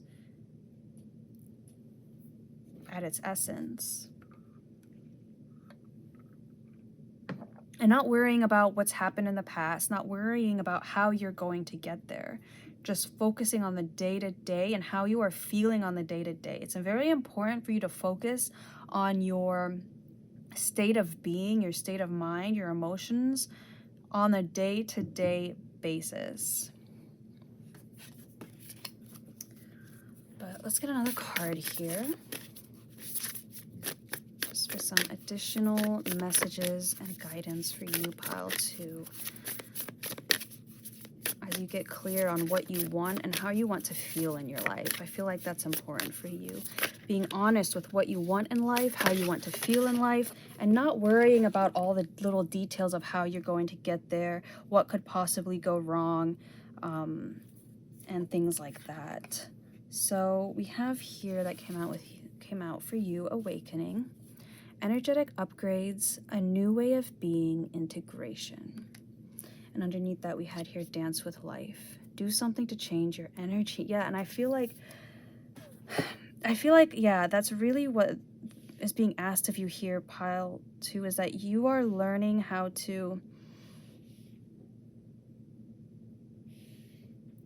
at its essence. And not worrying about what's happened in the past, not worrying about how you're going to get there. Just focusing on the day-to-day and how you are feeling on the day-to-day. It's very important for you to focus on your state of being, your state of mind, your emotions on a day-to-day basis. But let's get another card here. For some additional messages and guidance for you, pile 2. As you get clear on what you want and how you want to feel in your life. I feel like that's important for you. Being honest with what you want in life, how you want to feel in life, and not worrying about all the little details of how you're going to get there, what could possibly go wrong, and things like that. So we have here that came out for you, awakening. Energetic upgrades, a new way of being, integration. And underneath that, we had here dance with life. Do something to change your energy. Yeah, and I feel like, yeah, that's really what is being asked of you here, pile 2, is that you are learning how to,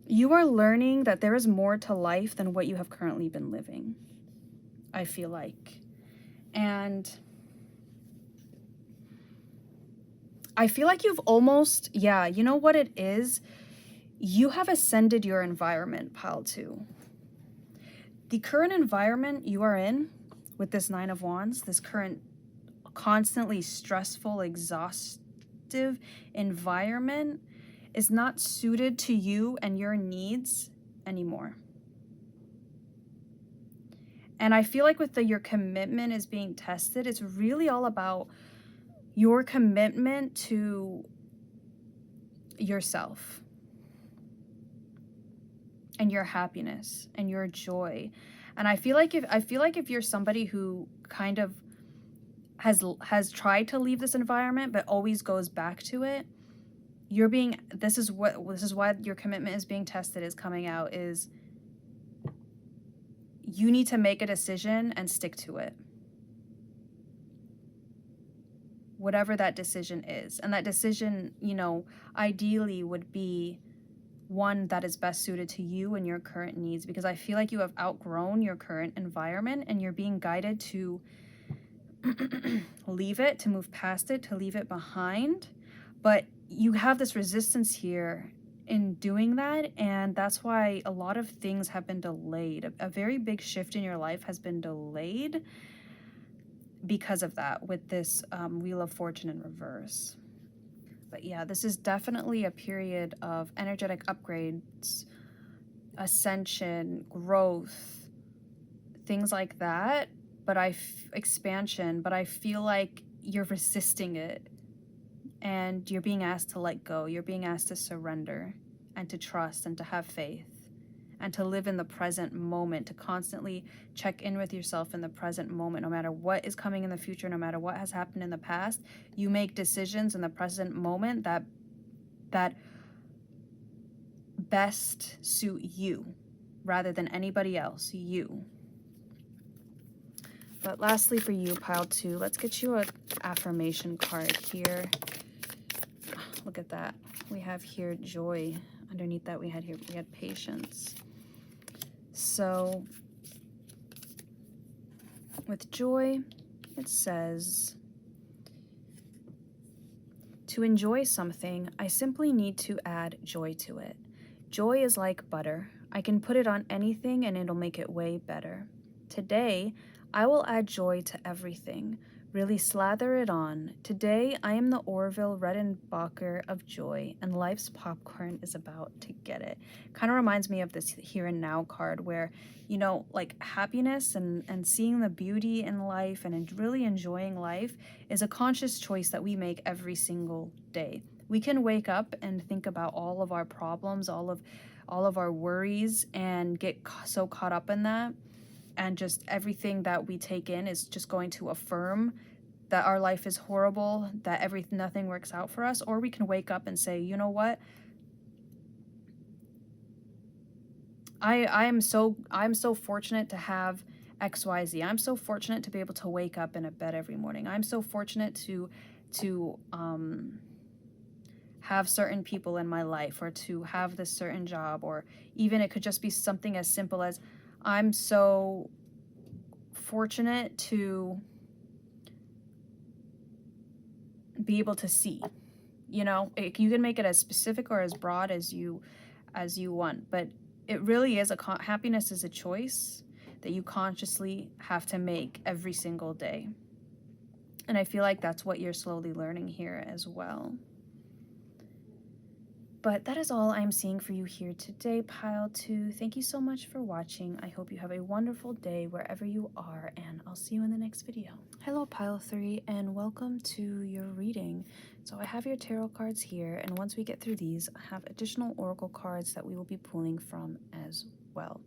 you are learning that there is more to life than what you have currently been living, I feel like. And I feel like you've almost, yeah, you know what it is? You have ascended your environment, pile 2. The current environment you are in with this 9 of Wands, this current constantly stressful, exhaustive environment is not suited to you and your needs anymore. And I feel like with your commitment is being tested, it's really all about your commitment to yourself and your happiness and your joy. And I feel like if you're somebody who kind of has tried to leave this environment but always goes back to it, this is why your commitment is being tested, is coming out, is you need to make a decision and stick to it. Whatever that decision is. And that decision, you know, ideally would be one that is best suited to you and your current needs, because I feel like you have outgrown your current environment and you're being guided to leave it, to move past it, to leave it behind. But you have this resistance here in doing that, and that's why a lot of things have been delayed. A very big shift in your life has been delayed because of that, with this Wheel of Fortune in reverse. But yeah, this is definitely a period of energetic upgrades, ascension, growth, things like that. But expansion, but I feel like you're resisting it and you're being asked to let go. You're being asked to surrender and to trust and to have faith and to live in the present moment, to constantly check in with yourself in the present moment. No matter what is coming in the future, no matter what has happened in the past, you make decisions in the present moment that best suit you rather than anybody else, you. But lastly for you, pile 2, let's get you an affirmation card here. Look at that. We have here joy. Underneath that we had patience. So with joy, it says, to enjoy something, I simply need to add joy to it. Joy is like butter. I can put it on anything and it'll make it way better. Today, I will add joy to everything. Really slather it on. Today, I am the Orville Redenbacher of joy, and life's popcorn is about to get it. Kind of reminds me of this Here and Now card where, you know, like happiness and seeing the beauty in life and really enjoying life is a conscious choice that we make every single day. We can wake up and think about all of our problems, all of our worries, and get so caught up in that. And just everything that we take in is just going to affirm that our life is horrible, that nothing works out for us. Or we can wake up and say, you know what? I'm so fortunate to have XYZ. I'm so fortunate to be able to wake up in a bed every morning. I'm so fortunate to have certain people in my life, or to have this certain job, or even it could just be something as simple as, I'm so fortunate to be able to see. You know, you can make it as specific or as broad as you want, but it really is happiness is a choice that you consciously have to make every single day. And I feel like that's what you're slowly learning here as well. But that is all I'm seeing for you here today, pile 2. Thank you so much for watching. I hope you have a wonderful day wherever you are, and I'll see you in the next video. Hello, pile 3, and welcome to your reading. So I have your tarot cards here, and once we get through these, I have additional oracle cards that we will be pulling from as well.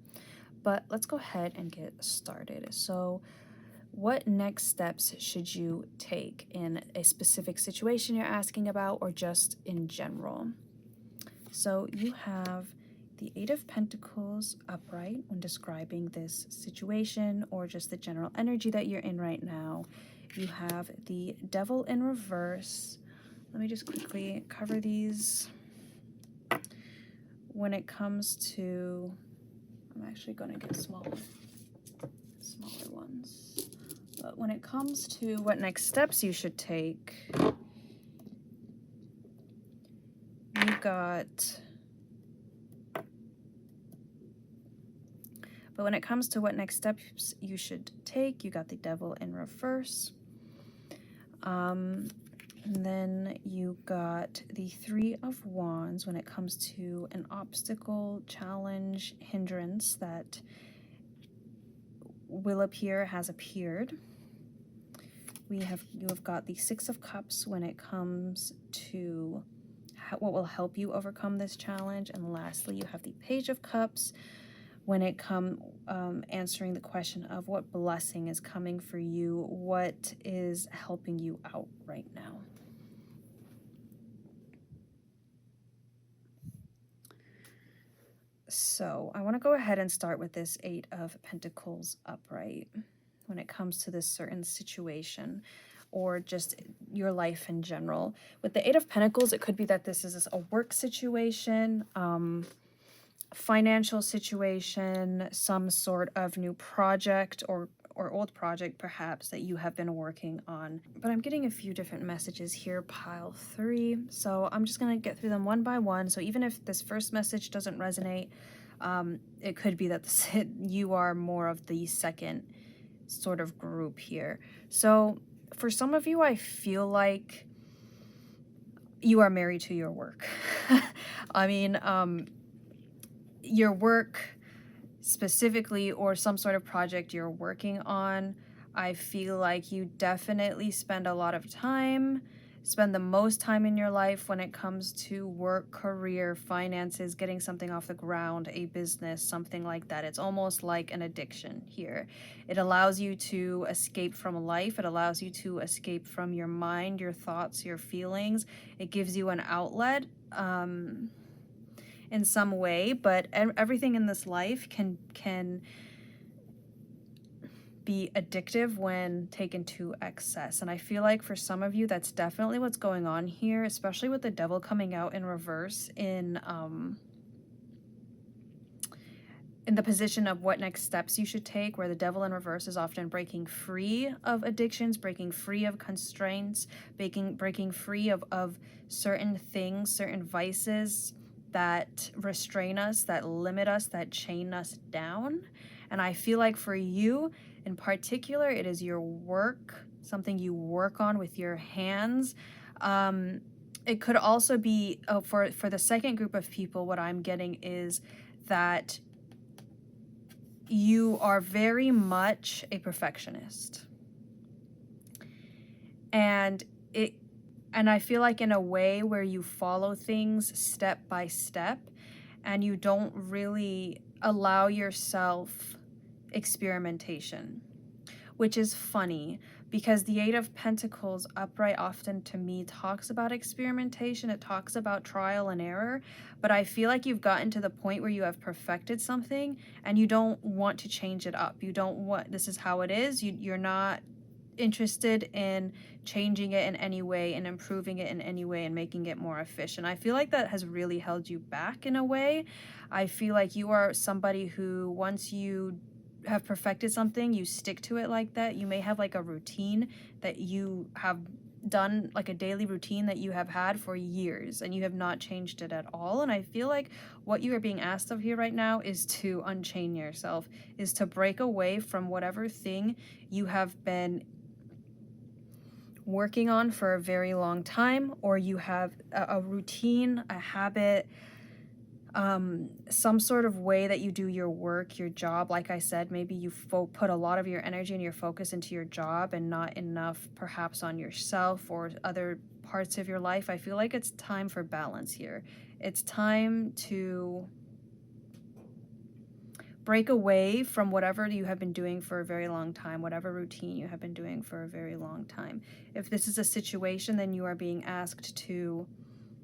But let's go ahead and get started. So What next steps should you take in a specific situation you're asking about, or just in general? So you have the Eight of Pentacles upright when describing this situation or just the general energy that you're in right now. You have the Devil in reverse. Let me just quickly cover these. When it comes to, I'm actually going to get smaller ones. But when it comes to what next steps you should take, you got, but when it comes to what next steps you should take, you got the Devil in reverse. And then you got the Three of Wands when it comes to an obstacle, challenge, hindrance that will appear, has appeared. You have got the Six of Cups when it comes to what will help you overcome this challenge. And lastly, you have the Page of Cups when it comes answering the question of what blessing is coming for you, what is helping you out right now. So I want to go ahead and start with this Eight of Pentacles upright when it comes to this certain situation or just your life in general. With the Eight of Pentacles, it could be that this is a work situation, financial situation, some sort of new project or old project perhaps that you have been working on. But I'm getting a few different messages here, pile 3. So I'm just going to get through them one by one. So even if this first message doesn't resonate, it could be that you are more of the second sort of group here. So for some of you, I feel like you are married to your work. I mean, your work specifically, or some sort of project you're working on, I feel like you definitely spend a lot of time, spend the most time in your life when it comes to work, career, finances, getting something off the ground, a business, something like that. It's almost like an addiction here. It allows you to escape from life. It allows you to escape from your mind, your thoughts, your feelings. It gives you an outlet in some way, but everything in this life can be addictive when taken to excess. And I feel like for some of you, that's definitely what's going on here, especially with the Devil coming out in reverse in the position of what next steps you should take, where the Devil in reverse is often breaking free of addictions, breaking free of constraints, breaking free of certain things, certain vices that restrain us, that limit us, that chain us down. And I feel like for you in particular, it is your work, something you work on with your hands. It could also be, for the second group of people, what I'm getting is that you are very much a perfectionist. And I feel like in a way where you follow things step by step and you don't really allow yourself experimentation, which is funny because the Eight of Pentacles upright often to me talks about experimentation. It talks about trial and error, but I feel like you've gotten to the point where you have perfected something and you don't want to change it up. You don't want, this is how it is. You're not interested in changing it in any way and improving it in any way and making it more efficient. I feel like that has really held you back in a way. I feel like you are somebody who, once you have perfected something, you stick to it like that. You may have like a routine that you have done, like a daily routine that you have had for years and you have not changed it at all. And I feel like what you are being asked of here right now is to unchain yourself, is to break away from whatever thing you have been working on for a very long time, or you have a routine, a habit, some sort of way that you do your work, your job. Like I said, maybe you put a lot of your energy and your focus into your job and not enough perhaps on yourself or other parts of your life. I feel like it's time for balance here. It's time to break away from whatever you have been doing for a very long time, whatever routine you have been doing for a very long time. If this is a situation, then you are being asked to,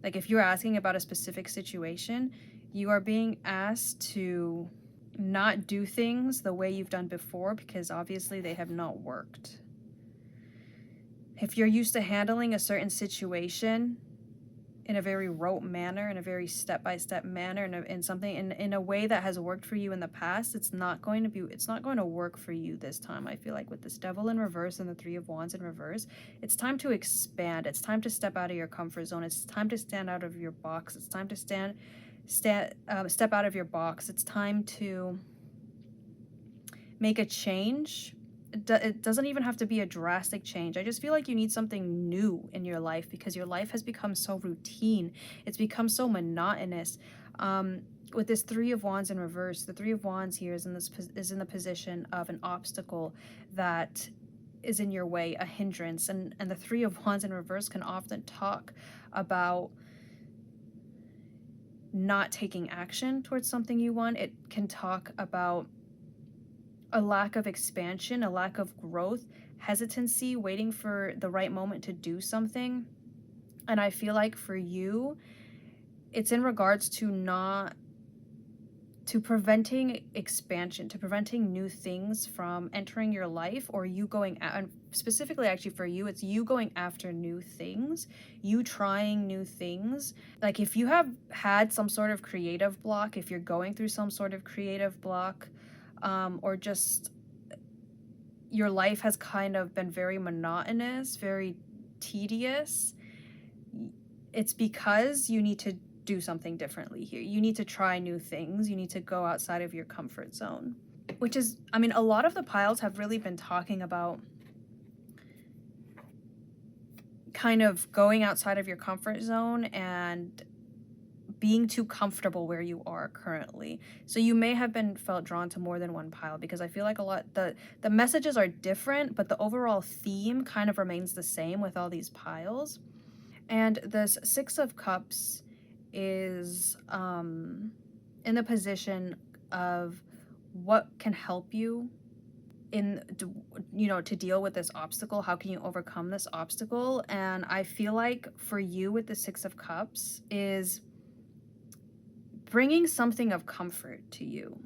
like if you're asking about a specific situation, you are being asked to not do things the way you've done before, because obviously they have not worked. If you're used to handling a certain situation in a very rote manner, in a very step-by-step manner, in a way that has worked for you in the past, it's not going to work for you this time. I feel like with this Devil in reverse and the Three of Wands in reverse, it's time to expand. It's time to step out of your comfort zone. It's time to stand out of your box. It's time to step out of your box. It's time to make a change. It doesn't even have to be a drastic change. I just feel like you need something new in your life, because your life has become so routine. It's become so monotonous. With this Three of Wands in reverse, the Three of Wands here is in the position of an obstacle that is in your way, a hindrance. And the Three of Wands in reverse can often talk about not taking action towards something you want. It can talk about a lack of expansion, a lack of growth, hesitancy, waiting for the right moment to do something. And I feel like for you, it's in regards to preventing expansion, to preventing new things from entering your life, or you going out, and specifically actually for you, it's you going after new things, you trying new things. Like if you have had some sort of creative block, if you're going through some sort of creative block, or just your life has kind of been very monotonous, very tedious, it's because you need to do something differently here. You need to try new things. You need to go outside of your comfort zone, which is, I mean, a lot of the piles have really been talking about kind of going outside of your comfort zone and being too comfortable where you are currently. So you may have been felt drawn to more than one pile, because I feel like the messages are different, but the overall theme kind of remains the same with all these piles. And this Six of Cups is in the position of what can help you to deal with this obstacle. How can you overcome this obstacle? And I feel like for you with the Six of Cups is bringing something of comfort to you,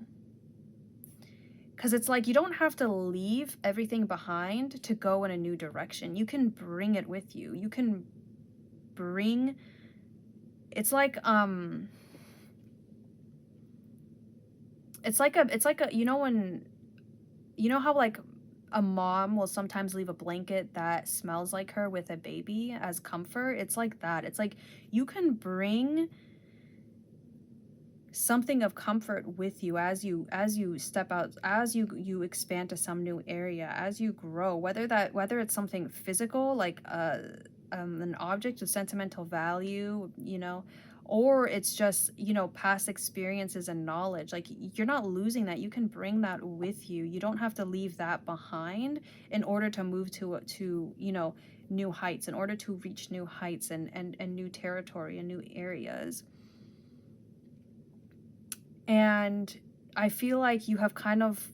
because it's like you don't have to leave everything behind to go in a new direction. You can bring it with you. You can bring, it's like you know, when you know how like a mom will sometimes leave a blanket that smells like her with a baby as comfort? It's like that. It's like you can bring something of comfort with you as you step out, as you expand to some new area, as you grow, whether it's something physical like an object with sentimental value, or it's just, past experiences and knowledge. Like, you're not losing that. You can bring that with you. You don't have to leave that behind in order to move to new heights, in order to reach new heights and new territory and new areas. And I feel like you have kind of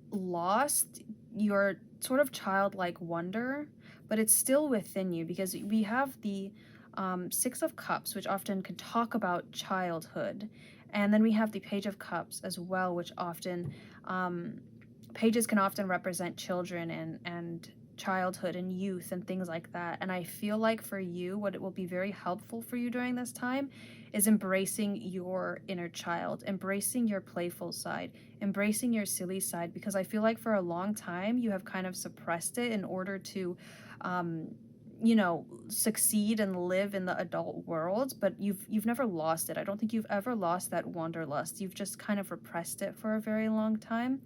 lost your sort of childlike wonder, but it's still within you, because we have the Six of Cups, which often can talk about childhood. And then we have the Page of Cups as well, which often, pages can often represent children and childhood and youth and things like that. And I feel like for you, what it will be very helpful for you during this time is embracing your inner child, embracing your playful side, embracing your silly side, because I feel like for a long time you have kind of suppressed it in order to succeed and live in the adult world, but you've never lost it. I don't think you've ever lost that wanderlust. You've just kind of repressed it for a very long time.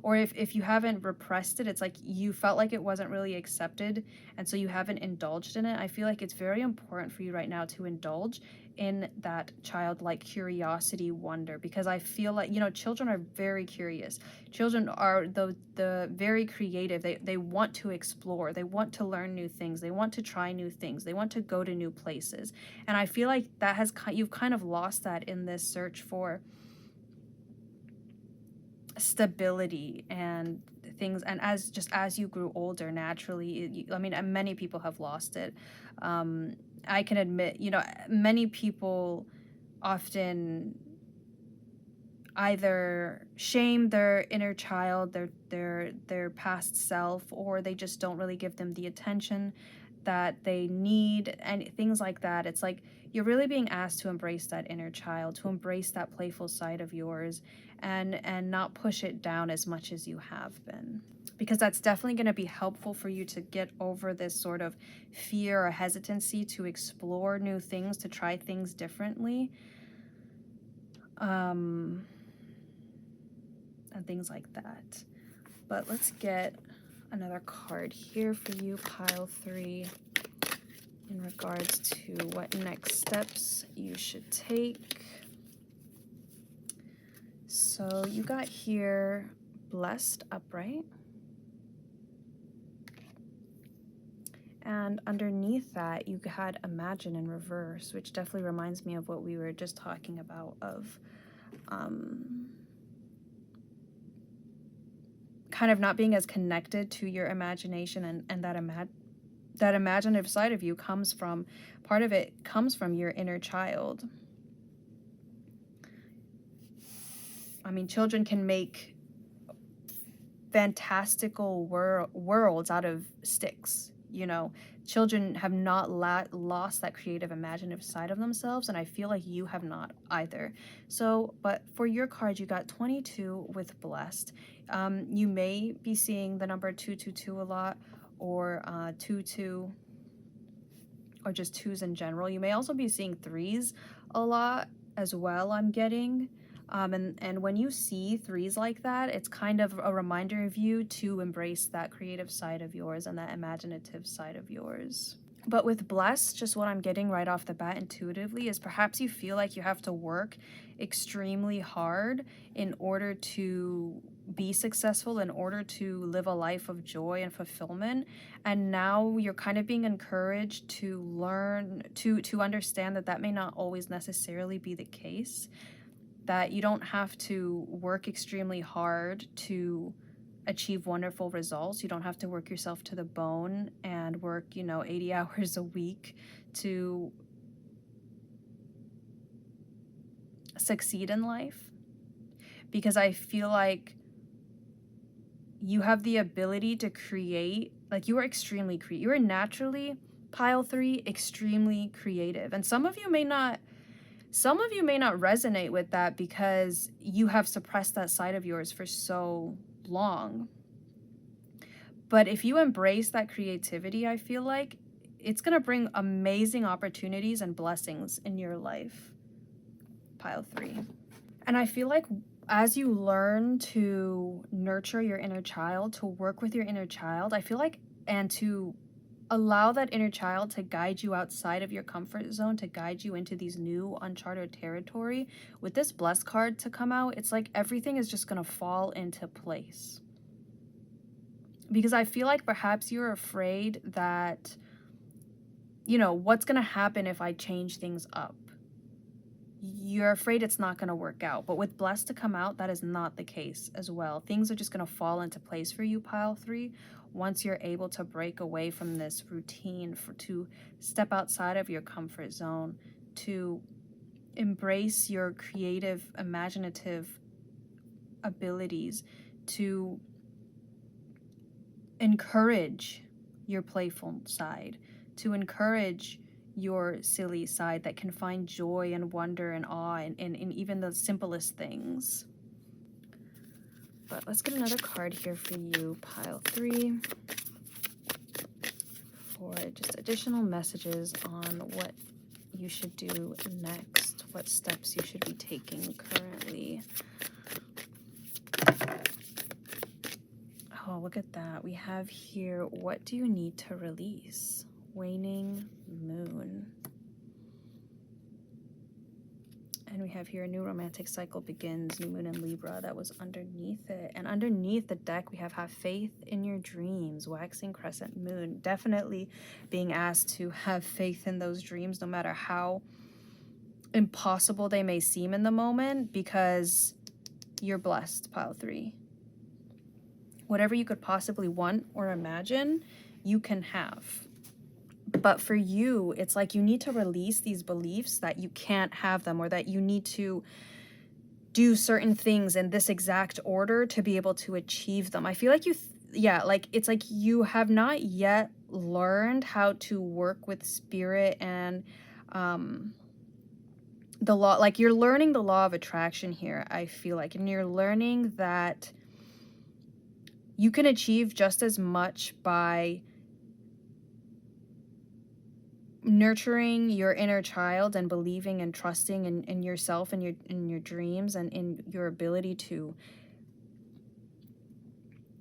Or if you haven't repressed it, it's like you felt like it wasn't really accepted, and so you haven't indulged in it. I feel like it's very important for you right now to indulge in that childlike curiosity, wonder, because I feel like, children are very curious. Children are the very creative. They want to explore. They want to learn new things. They want to try new things. They want to go to new places. And I feel like you've kind of lost that in this search for stability and things. And as you grew older, naturally, I mean, many people have lost it. I can admit, many people often either shame their inner child, their past self, or they just don't really give them the attention that they need, and things like that. It's like you're really being asked to embrace that inner child, to embrace that playful side of yours, and not push it down as much as you have been, because that's definitely going to be helpful for you to get over this sort of fear or hesitancy to explore new things, to try things differently. And things like that. But let's get another card here for you, pile 3, in regards to what next steps you should take. So you got here blessed upright. And underneath that, you had imagine in reverse, which definitely reminds me of what we were just talking about, of kind of not being as connected to your imagination, and that imaginative side of you comes from, part of it comes from your inner child. I mean, children can make fantastical worlds out of sticks, Children have not lost that creative, imaginative side of themselves, and I feel like you have not either. So, but for your card, you got 22 with blessed. You may be seeing the number 222 a lot, or 22, or just twos in general. You may also be seeing threes a lot as well, I'm getting. And when you see threes like that, it's kind of a reminder of you to embrace that creative side of yours and that imaginative side of yours. But with blessed, just what I'm getting right off the bat intuitively is perhaps you feel like you have to work extremely hard in order to be successful, in order to live a life of joy and fulfillment. And now you're kind of being encouraged to learn, to understand that may not always necessarily be the case, that you don't have to work extremely hard to achieve wonderful results. You don't have to work yourself to the bone and work, 80 hours a week to succeed in life. Because I feel like you have the ability to create, like you are extremely creative. You are naturally, pile 3, extremely creative. And some of you may not resonate with that because you have suppressed that side of yours for so long. But if you embrace that creativity, I feel like it's going to bring amazing opportunities and blessings in your life, pile 3. And I feel like as you learn to nurture your inner child, to work with your inner child, I feel like, and to allow that inner child to guide you outside of your comfort zone, to guide you into these new uncharted territory, with this blessed card to come out, it's like everything is just going to fall into place. Because I feel like perhaps you're afraid that, what's going to happen if I change things up? You're afraid it's not going to work out. But with blessed to come out, that is not the case as well. Things are just going to fall into place for you, pile 3, once you're able to break away from this routine, to step outside of your comfort zone, to embrace your creative, imaginative abilities, to encourage your playful side, to encourage your silly side that can find joy and wonder and awe in even the simplest things. But let's get another card here for you, pile 3, for just additional messages on what you should do next, what steps you should be taking currently. Oh, look at that. We have here, what do you need to release? Waning moon. And we have here, a new romantic cycle begins, new moon in Libra. That was underneath it. And underneath the deck, we have faith in your dreams, waxing crescent moon. Definitely being asked to have faith in those dreams, no matter how impossible they may seem in the moment, because You're blessed, pile 3. Whatever you could possibly want or imagine, you can have. But for you, it's like you need to release these beliefs that you can't have them, or that you need to do certain things in this exact order to be able to achieve them. I feel like it's like you have not yet learned how to work with spirit and the law. Like, you're learning the law of attraction here, I feel like, and you're learning that you can achieve just as much by nurturing your inner child and believing and trusting in yourself and your dreams and in your ability to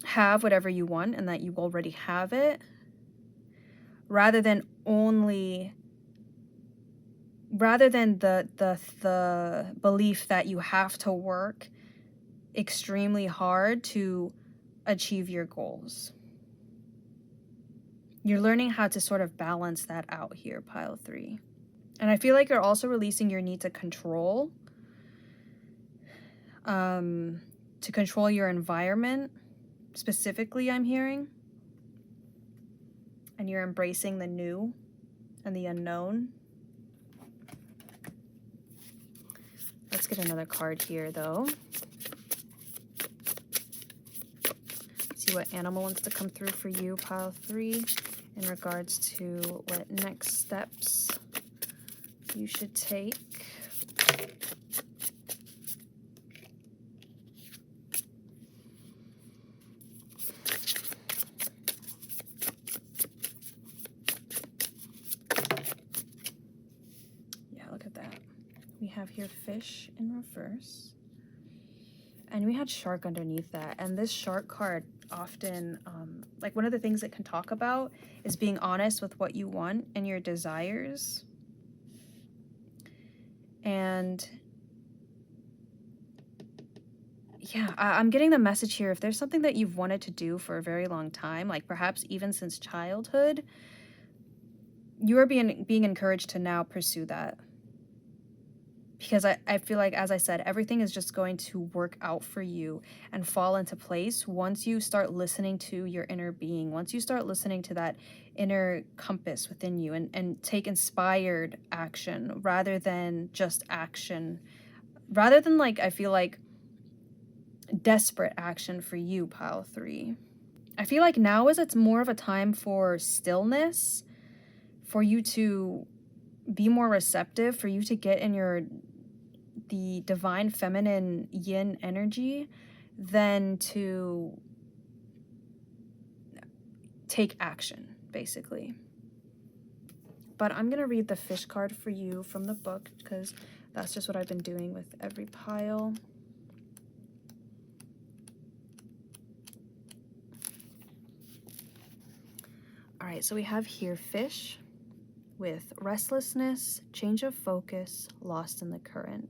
have whatever you want, and that you already have it, rather than the belief that you have to work extremely hard to achieve your goals. You're learning how to sort of balance that out here, pile 3. And I feel like you're also releasing your need to control your environment, specifically, I'm hearing. And you're embracing the new and the unknown. Let's get another card here, though. See what animal wants to come through for you, pile 3, in regards to what next steps you should take. Yeah, look at that. We have here fish in reverse. And we had shark underneath that. And this shark card often, like, one of the things it can talk about is being honest with what you want and your desires. And yeah, I'm getting the message here. If there's something that you've wanted to do for a very long time, like perhaps even since childhood, you are being encouraged to now pursue that. Because I feel like, as I said, everything is just going to work out for you and fall into place once you start listening to your inner being, once you start listening to that inner compass within you, and take inspired action rather than just action. Rather than, like, I feel like, desperate action for you, pile 3. I feel like now it's more of a time for stillness, for you to be more receptive, for you to get in the divine feminine yin energy, than to take action, basically. But I'm going to read the fish card for you from the book, because that's just what I've been doing with every pile. All right, so we have here fish with restlessness, change of focus, lost in the current.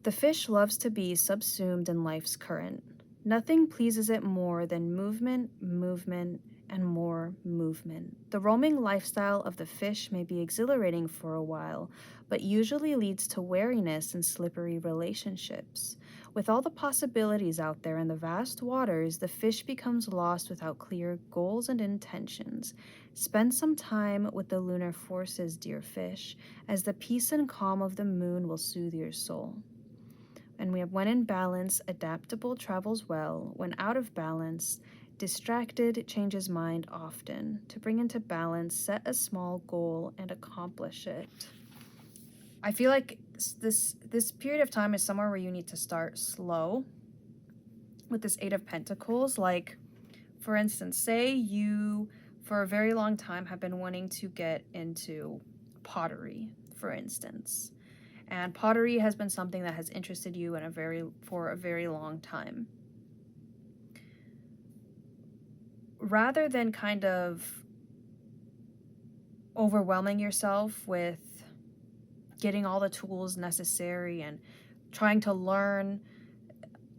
The fish loves to be subsumed in life's current. Nothing pleases it more than movement, movement, and more movement. The roaming lifestyle of the fish may be exhilarating for a while, but usually leads to wariness and slippery relationships. With all the possibilities out there in the vast waters, the fish becomes lost without clear goals and intentions. Spend some time with the lunar forces, dear fish, as the peace and calm of the moon will soothe your soul. And we have, when in balance, adaptable travels well. When out of balance, distracted changes mind often. To bring into balance, set a small goal and accomplish it. I feel like this period of time is somewhere where you need to start slow with this 8 of Pentacles. Like, for instance, say you, for a very long time, have been wanting to get into pottery, for instance. And pottery has been something that has interested you for a very long time. Rather than kind of overwhelming yourself with getting all the tools necessary and trying to learn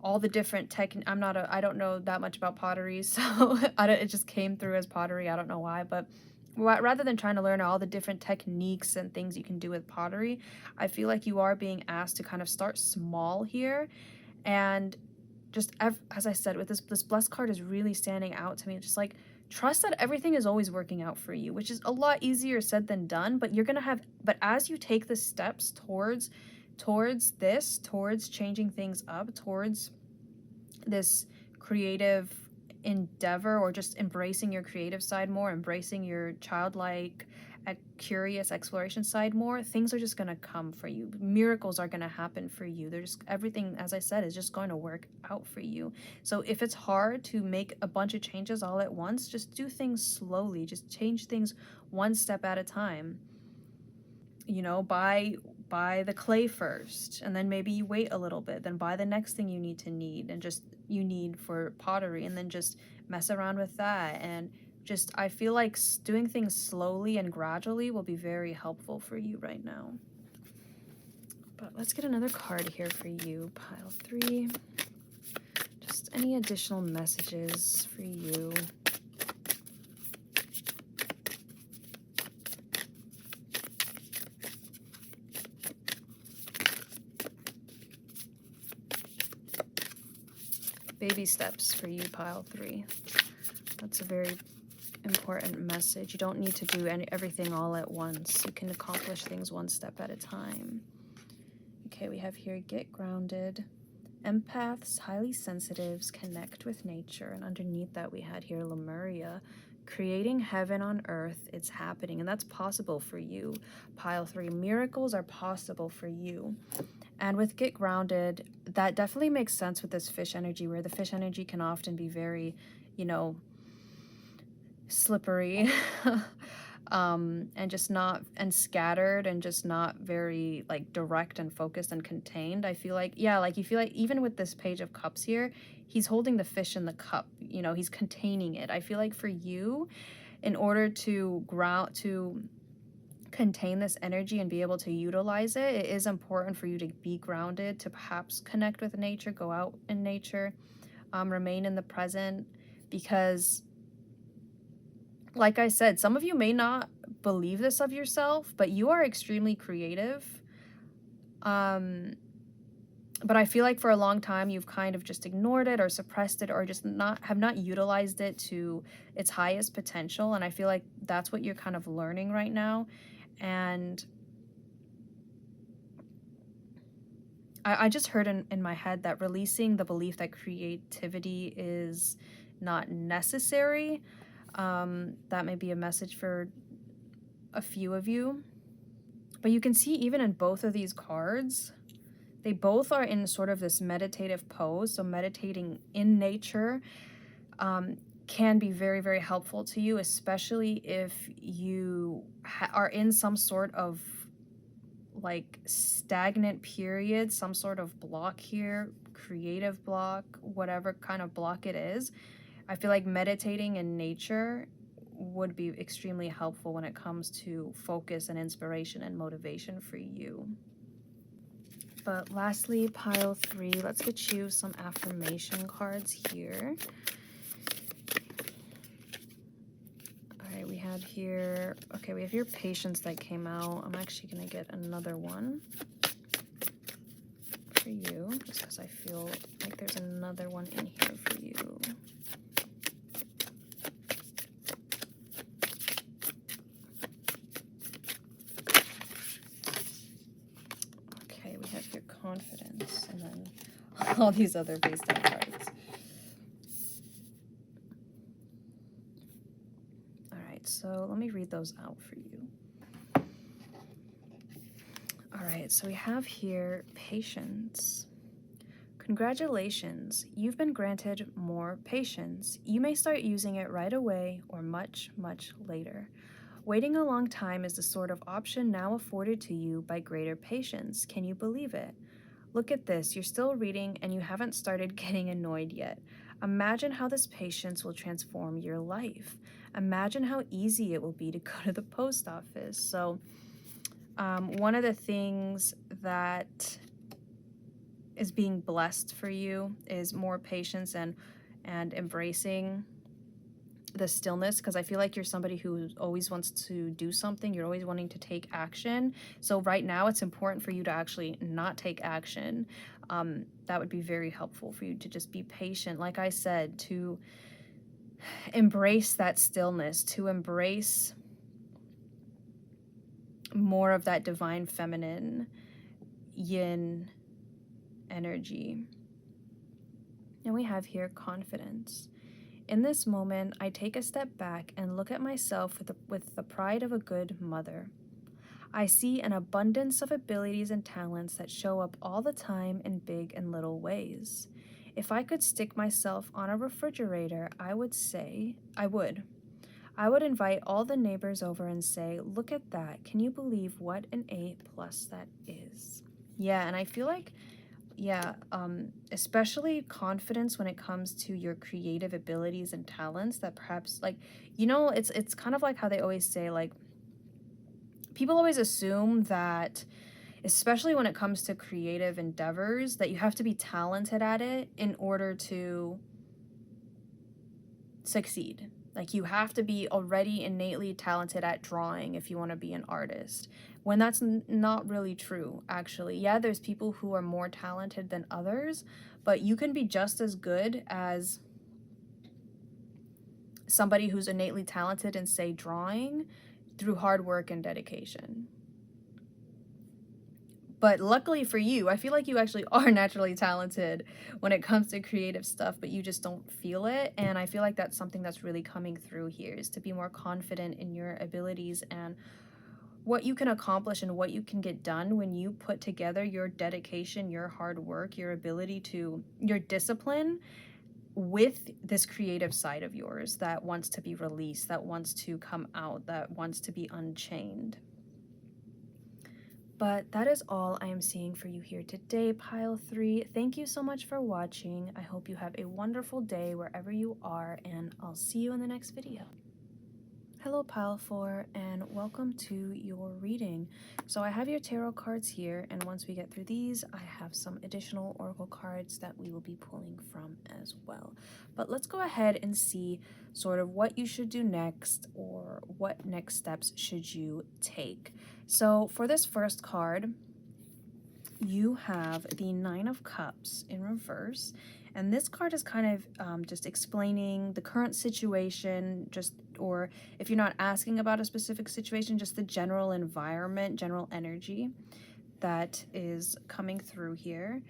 all the different I don't know that much about pottery, so it just came through as pottery. I don't know why, but rather than trying to learn all the different techniques and things you can do with pottery, I feel like you are being asked to kind of start small here. And just as I said, with this blessed card is really standing out to me. Just like trust that everything is always working out for you, which is a lot easier said than done. But you're gonna have, but as you take the steps towards changing things up, towards this creative endeavor, or just embracing your creative side more, embracing your childlike, curious exploration side more, things are just going to come for you. Miracles are going to happen for you. There's everything, as I said, is just going to work out for you. So if it's hard to make a bunch of changes all at once, just do things slowly. Just change things one step at a time. You know, buy the clay first, and then maybe you wait a little bit, then buy the next thing you need and just you need for pottery, and then just mess around with that. And just, I feel like doing things slowly and gradually will be very helpful for you right now. But let's get another card here for you, pile 3. Just any additional messages for you. Baby steps for you, pile 3. That's a very important message. You don't need to do everything all at once. You can accomplish things one step at a time. Okay, we have here, get grounded. Empaths, highly sensitives, connect with nature. And underneath that, we had here Lemuria, creating heaven on earth. It's happening, and that's possible for you, pile 3. Miracles are possible for you. And with get grounded, that definitely makes sense with this fish energy, where the fish energy can often be very, you know, slippery and just not, and scattered, and just not very like direct and focused and contained. I feel like, yeah, like you feel like even with this Page of Cups here, he's holding the fish in the cup, you know, he's containing it. I feel like for you, in order to contain this energy and be able to utilize it, it is important for you to be grounded, to perhaps connect with nature, go out in nature, remain in the present, because like I said, some of you may not believe this of yourself, but you are extremely creative. But I feel like for a long time you've kind of just ignored it or suppressed it, or just have not utilized it to its highest potential. And I feel like that's what you're kind of learning right now. And I just heard in my head that releasing the belief that creativity is not necessary. That may be a message for a few of you. But you can see even in both of these cards, they both are in sort of this meditative pose. So meditating in nature can be very, very helpful to you, especially if you are in some sort of like stagnant period, some sort of block here, creative block, whatever kind of block it is. I feel like meditating in nature would be extremely helpful when it comes to focus and inspiration and motivation for you. But lastly, pile 3, let's get you some affirmation cards here. All right, we have here, okay, we have your patience that came out. I'm actually going to get another one for you, just because I feel like there's another one in here for you. Okay, we have your confidence, and then all these other face down cards. So let me read those out for you. All right, so we have here patience. Congratulations, you've been granted more patience. You may start using it right away or much, much later. Waiting a long time is the sort of option now afforded to you by greater patience. Can you believe it? Look at this, you're still reading and you haven't started getting annoyed yet. Imagine how this patience will transform your life. Imagine how easy it will be to go to the post office. So one of the things that is being blessed for you is more patience and embracing the stillness, because I feel like you're somebody who always wants to do something. You're always wanting to take action. So right now it's important for you to actually not take action. That would be very helpful for you to just be patient. Like I said, to embrace that stillness, to embrace more of that divine feminine yin energy. And we have here confidence. In this moment, I take a step back and look at myself with the pride of a good mother. I see an abundance of abilities and talents that show up all the time in big and little ways. If I could stick myself on a refrigerator, I would. I would invite all the neighbors over and say, look at that. Can you believe what an A+ that is? Yeah, and I feel like, yeah, especially confidence when it comes to your creative abilities and talents that perhaps, like, it's kind of like how they always say, like, people always assume that, especially when it comes to creative endeavors, that you have to be talented at it in order to succeed. Like, you have to be already innately talented at drawing if you want to be an artist, when that's not really true, actually. Yeah, there's people who are more talented than others, but you can be just as good as somebody who's innately talented in, say, drawing, through hard work and dedication. But luckily for you, I feel like you actually are naturally talented when it comes to creative stuff, but you just don't feel it. And I feel like that's something that's really coming through here, is to be more confident in your abilities and what you can accomplish and what you can get done when you put together your dedication, your hard work, your ability to, your discipline with this creative side of yours that wants to be released, that wants to come out, that wants to be unchained. But that is all I am seeing for you here today, Pile 3. Thank you so much for watching. I hope you have a wonderful day wherever you are, and I'll see you in the next video. Hello, Pile 4, and welcome to your reading. So I have your tarot cards here, and once we get through these, I have some additional oracle cards that we will be pulling from as well. But let's go ahead and see sort of what you should do next, or what next steps should you take. So for this first card, you have the Nine of Cups in reverse, and this card is kind of just explaining the current situation, or if you're not asking about a specific situation, just the general environment, general energy that is coming through here.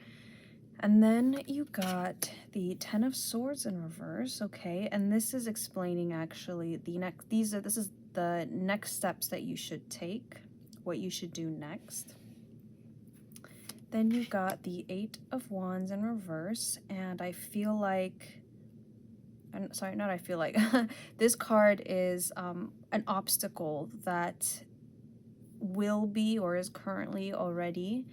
And then you got the Ten of Swords in reverse, okay, and this is explaining actually this is the next steps that you should take, what you should do next. Then you got the Eight of Wands in reverse, and I feel like, I'm sorry, not I feel like, this card is an obstacle that will be or is currently already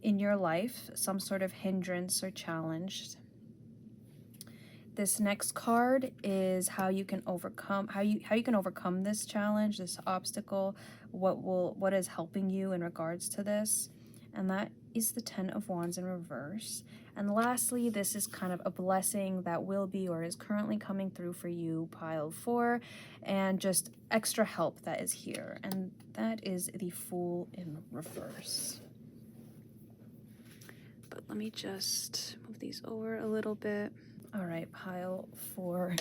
in your life, some sort of hindrance or challenge. This next card is how you can overcome this challenge, this obstacle, what is helping you in regards to this. And that is the Ten of Wands in reverse. And lastly, this is kind of a blessing that will be or is currently coming through for you, Pile 4, and just extra help that is here. And that is the Fool in reverse. But let me just move these over a little bit. All right, Pile 4.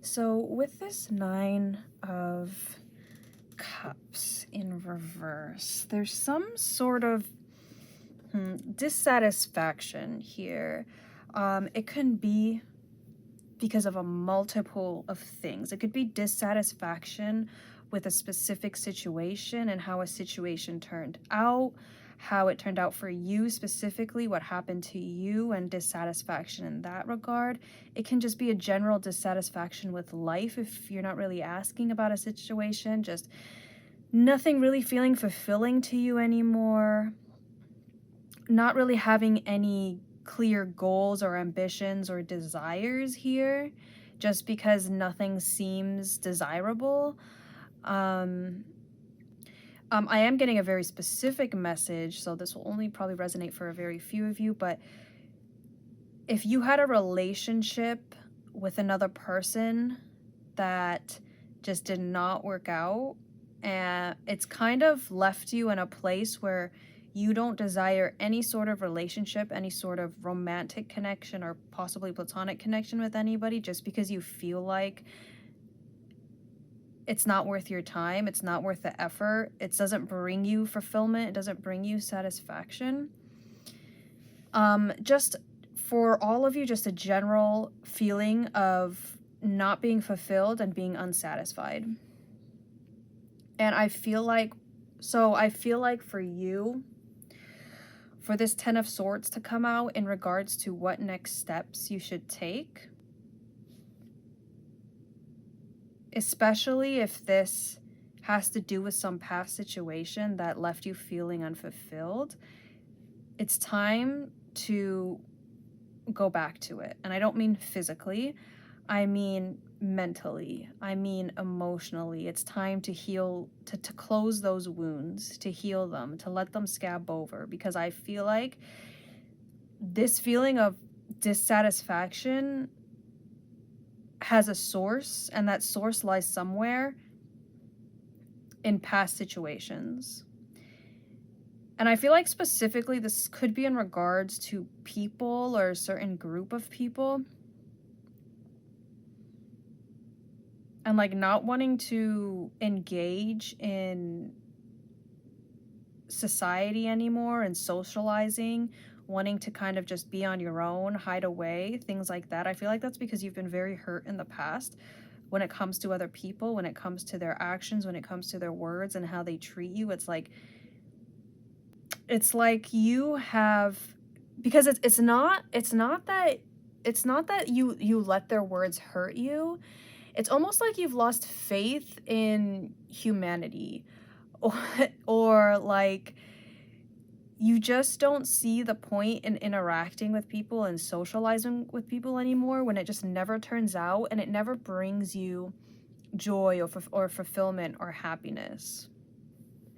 So with this Nine of Cups in reverse, there's some sort of dissatisfaction here. It can be because of a multiple of things. It could be dissatisfaction with a specific situation and how a situation turned out, how it turned out for you specifically, what happened to you, and dissatisfaction in that regard. It can just be a general dissatisfaction with life if you're not really asking about a situation, just nothing really feeling fulfilling to you anymore, not really having any clear goals or ambitions or desires here, just because nothing seems desirable. I am getting a very specific message, so this will only probably resonate for a very few of you, but if you had a relationship with another person that just did not work out, and it's kind of left you in a place where you don't desire any sort of relationship, any sort of romantic connection or possibly platonic connection with anybody, just because you feel like it's not worth your time, it's not worth the effort, it doesn't bring you fulfillment, it doesn't bring you satisfaction. Just for all of you, just a general feeling of not being fulfilled and being unsatisfied. And I feel like for you, for this Ten of Swords to come out in regards to what next steps you should take, especially if this has to do with some past situation that left you feeling unfulfilled, it's time to go back to it. And I don't mean physically, I mean mentally, I mean emotionally. It's time to heal, to close those wounds, to heal them, to let them scab over, because I feel like this feeling of dissatisfaction has a source, and that source lies somewhere in past situations. And I feel like specifically this could be in regards to people or a certain group of people. And like not wanting to engage in society anymore and socializing, wanting to kind of just be on your own, hide away, things like that. I feel like that's because you've been very hurt in the past when it comes to other people, when it comes to their actions, when it comes to their words and how they treat you. It's like you have, because it's not that you let their words hurt you. It's almost like you've lost faith in humanity, or like you just don't see the point in interacting with people and socializing with people anymore, when it just never turns out and it never brings you joy or fulfillment or happiness.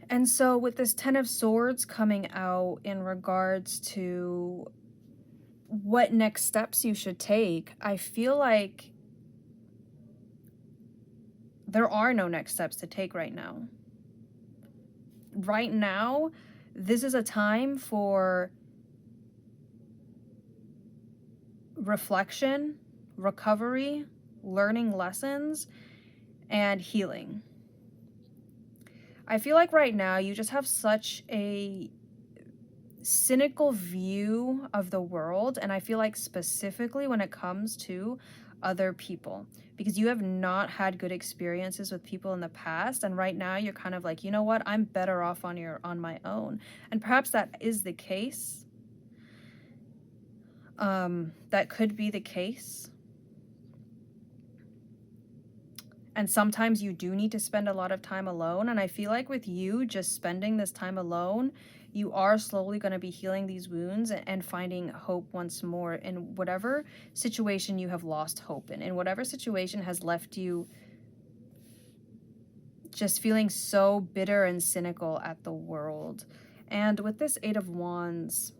And so with this Ten of Swords coming out in regards to what next steps you should take, I feel like there are no next steps to take right now. Right now, this is a time for reflection, recovery, learning lessons, and healing. I feel like right now you just have such a cynical view of the world, and I feel like specifically when it comes to other people, because you have not had good experiences with people in the past, and right now you're kind of like, you know what, I'm better off on my own. And perhaps that is the case. That could be the case. And sometimes you do need to spend a lot of time alone. And I feel like with you just spending this time alone, you are slowly going to be healing these wounds and finding hope once more in whatever situation you have lost hope in whatever situation has left you just feeling so bitter and cynical at the world. And with this Eight of Wands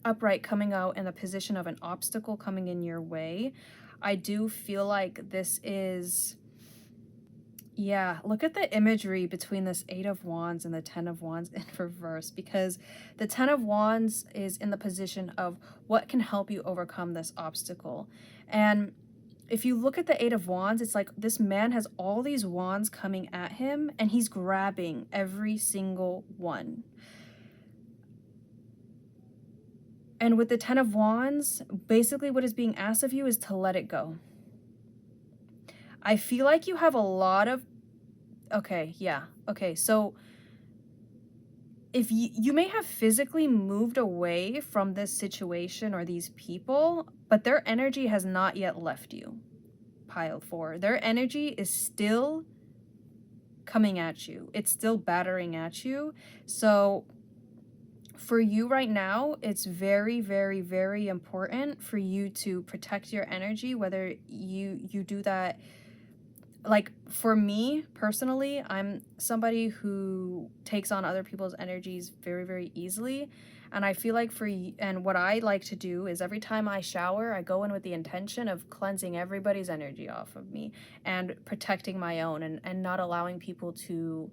upright coming out in the position of an obstacle coming in your way, I do feel like this is, yeah, look at the imagery between this Eight of Wands and the Ten of Wands in reverse, because the Ten of Wands is in the position of what can help you overcome this obstacle. And if you look at the Eight of Wands, it's like this man has all these wands coming at him and he's grabbing every single one. And with the Ten of Wands, basically what is being asked of you is to let it go. I feel like you have a lot of, so if you may have physically moved away from this situation or these people, but their energy has not yet left you, pile 4. Their energy is still coming at you. It's still battering at you. So for you right now, it's very, very, very important for you to protect your energy, whether you do that. Like for me personally, I'm somebody who takes on other people's energies very, very easily. And I feel like and what I like to do is every time I shower, I go in with the intention of cleansing everybody's energy off of me and protecting my own, and not allowing people to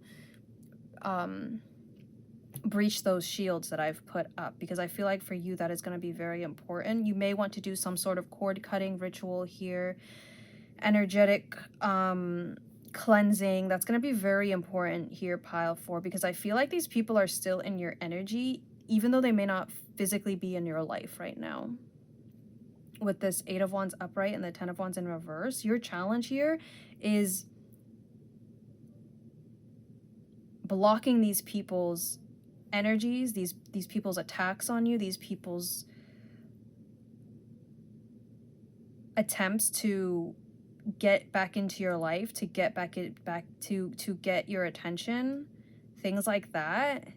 breach those shields that I've put up, because I feel like for you that is going to be very important. You may want to do some sort of cord cutting ritual here, energetic cleansing. That's going to be very important here, pile 4, because I feel like these people are still in your energy, even though they may not physically be in your life right now. With this 8 of Wands upright and the 10 of Wands in reverse, your challenge here is blocking these people's energies, these people's attacks on you, these people's attempts to get back into your life, to get back to get your attention, things like that.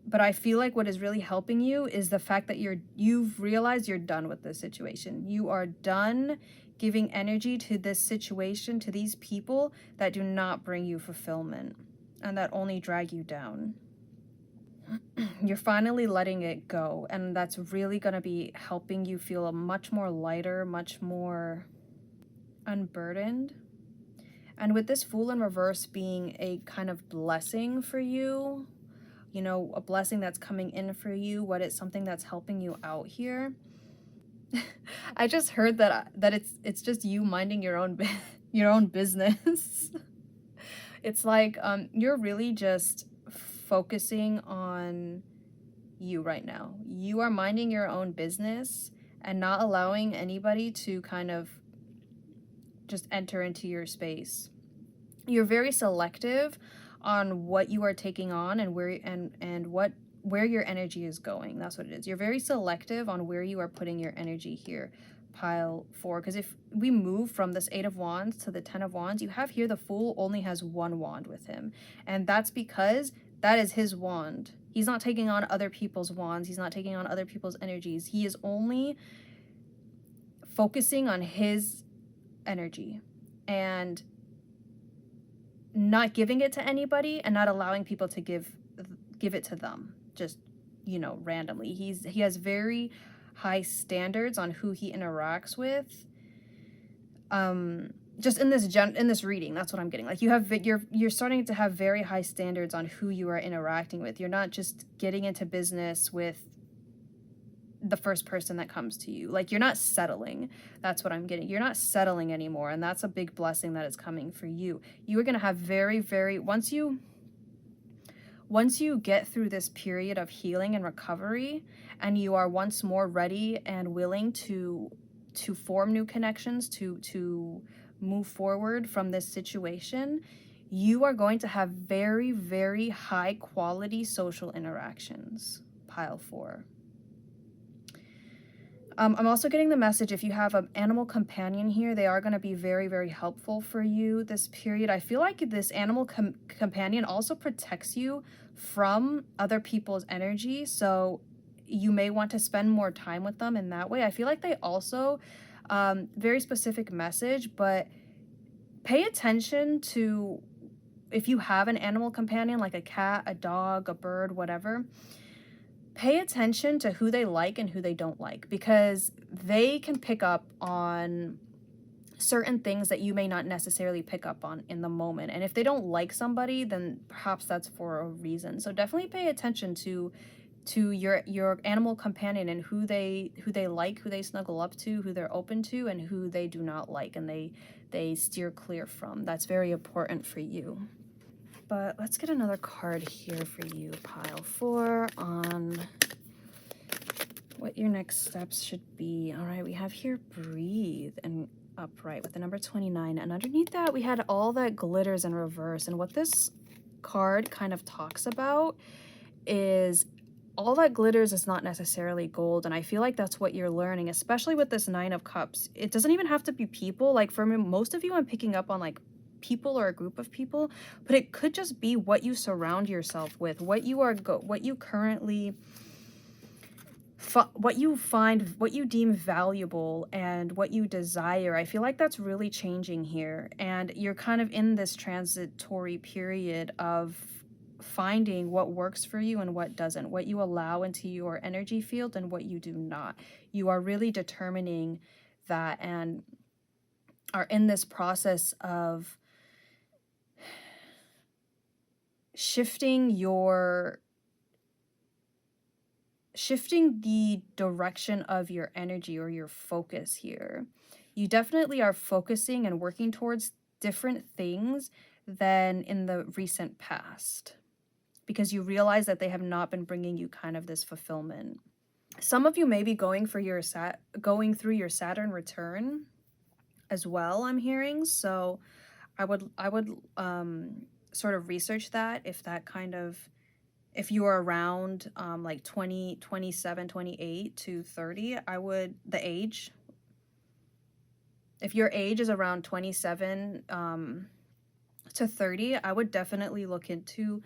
But I feel like what is really helping you is the fact that you've realized you're done with this situation. You are done giving energy to this situation, to these people that do not bring you fulfillment and that only drag you down. You're finally letting it go, and that's really going to be helping you feel a much more lighter, much more unburdened. And with this Fool in reverse being a kind of blessing for you, you know, a blessing that's coming in for you, what is something that's helping you out here. I just heard that it's just you minding your own your own business. It's like you're really just focusing on you right now. You are minding your own business and not allowing anybody to kind of just enter into your space. You're very selective on what you are taking on and where your energy is going. That's what it is. You're very selective on where you are putting your energy here, pile 4. Because if we move from this 8 of Wands to the 10 of Wands, you have here the Fool only has 1 wand with him. And that's because that is his wand. He's not taking on other people's wands. He's not taking on other people's energies. He is only focusing on his energy and not giving it to anybody, and not allowing people to give it to them just, you know, randomly. He has very high standards on who he interacts with. Just in this reading, that's what I'm getting. Like you're starting to have very high standards on who you are interacting with. You're not just getting into business with the first person that comes to you. Like you're not settling. That's what I'm getting. You're not settling anymore, and that's a big blessing that is coming for you. You are going to have very once you get through this period of healing and recovery, and you are once more ready and willing to form new connections, to move forward from this situation, you are going to have very high quality social interactions, pile 4. I'm also getting the message, if you have an animal companion here, they are going to be very helpful for you this period. I feel like this animal companion also protects you from other people's energy, so you may want to spend more time with them in that way. I feel like they also, very specific message, but pay attention to, if you have an animal companion like a cat, a dog, a bird, whatever, pay attention to who they like and who they don't like, because they can pick up on certain things that you may not necessarily pick up on in the moment. And if they don't like somebody, then perhaps that's for a reason. So definitely pay attention to your animal companion and who they like, who they snuggle up to, who they're open to, and who they do not like and they steer clear from. That's very important for you. But let's get another card here for you, pile 4, on what your next steps should be. All right, we have here breathe and upright with the number 29. And underneath that, we had all that glitters in reverse. And what this card kind of talks about is all that glitters is not necessarily gold. And I feel like that's what you're learning, especially with this 9 of Cups. It doesn't even have to be people. Like for me, most of you, I'm picking up on like people or a group of people, but it could just be what you surround yourself with, what you currently what you find, what you deem valuable, and what you desire. I feel like that's really changing here, and you're kind of in this transitory period of finding what works for you and what doesn't, what you allow into your energy field and what you do not. You are really determining that and are in this process of shifting the direction of your energy or your focus here. You definitely are focusing and working towards different things than in the recent past, because you realize that they have not been bringing you kind of this fulfillment. Some of you may be going through your Saturn return as well, I'm hearing. So I would sort of research that, if you are around like 20, 27, 28 to 30, the age, if your age is around 27 to 30, I would definitely look into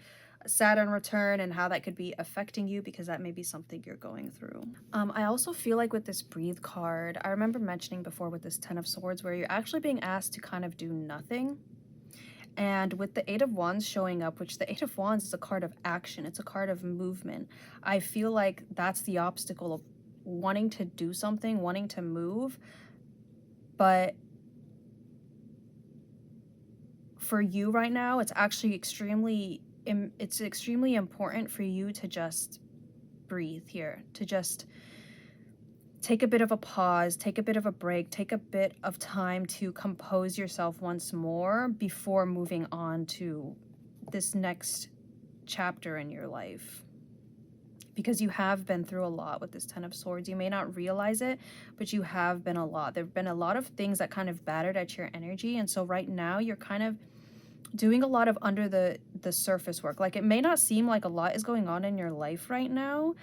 Saturn return and how that could be affecting you, because that may be something you're going through. I also feel like with this breathe card, I remember mentioning before with this 10 of Swords, where you're actually being asked to kind of do nothing. And with the 8 of Wands showing up, which the 8 of Wands is a card of action, it's a card of movement. I feel like that's the obstacle of wanting to do something, wanting to move. But for you right now, it's actually extremely important for you to just breathe here, to just take a bit of a pause, take a bit of a break, take a bit of time to compose yourself once more before moving on to this next chapter in your life. Because you have been through a lot with this 10 of Swords. You may not realize it, but you have been a lot. There have been a lot of things that kind of battered at your energy. And so right now you're kind of doing a lot of under the surface work. Like, it may not seem like a lot is going on in your life right now,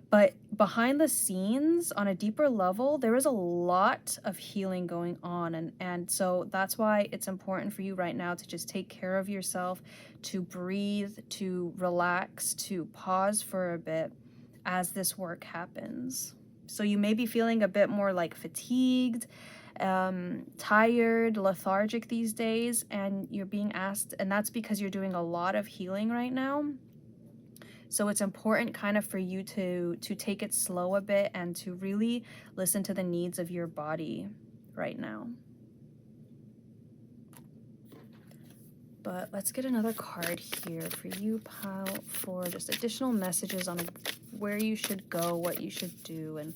but behind the scenes, on a deeper level, there is a lot of healing going on. And so that's why it's important for you right now to just take care of yourself, to breathe, to relax, to pause for a bit as this work happens. So you may be feeling a bit more like fatigued, tired, lethargic these days, and you're being asked, and that's because you're doing a lot of healing right now. So it's important kind of for you to take it slow a bit and to really listen to the needs of your body right now. But let's get another card here for you, pal, for just additional messages on where you should go, what you should do, and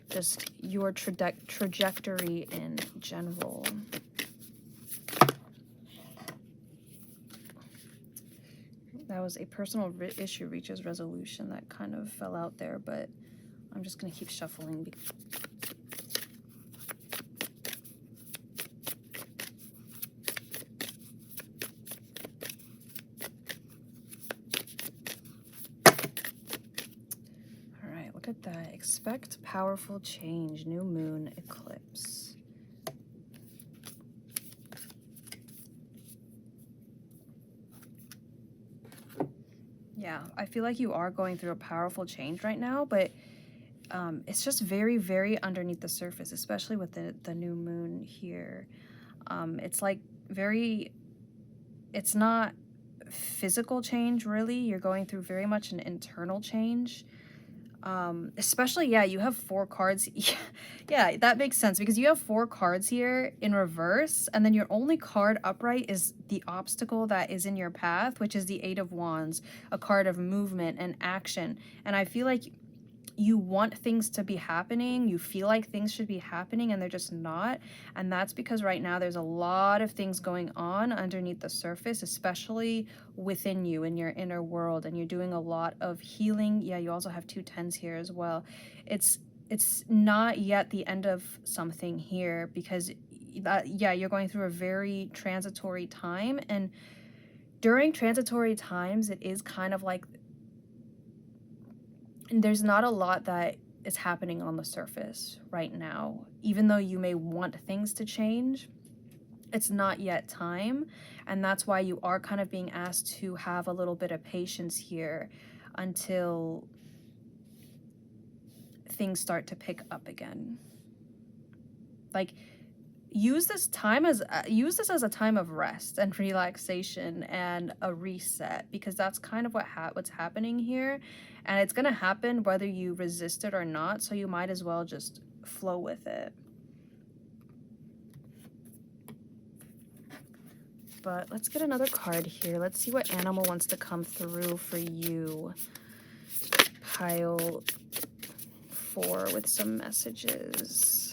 just your trajectory in general. That was a personal issue reaches resolution. That kind of fell out there, but I'm just going to keep shuffling. All right, look at that. Expect powerful change. New moon eclipse. Yeah, I feel like you are going through a powerful change right now, but it's just very, very underneath the surface, especially with the new moon here. It's like it's not physical change, really. You're going through very much an internal change. Especially, yeah, you have 4 cards. Yeah, that makes sense, because you have 4 cards here in reverse, and then your only card upright is the obstacle that is in your path, which is the 8 of Wands, a card of movement and action. And I feel like you want things to be happening, you feel like things should be happening, and they're just not. And that's because right now there's a lot of things going on underneath the surface, especially within you, in your inner world, and you're doing a lot of healing. Yeah, you also have 2 10s here as well. It's not yet the end of something here, because yeah, you're going through a very transitory time, and during transitory times, it is kind of like there's not a lot that is happening on the surface right now. Even though you may want things to change, it's not yet time. And that's why you are kind of being asked to have a little bit of patience here until things start to pick up again. Like, use this as a time of rest and relaxation and a reset, because that's kind of what's happening here, and it's gonna happen whether you resist it or not, so you might as well just flow with it. But let's get another card here. Let's see what animal wants to come through for you. Pile 4 with some messages.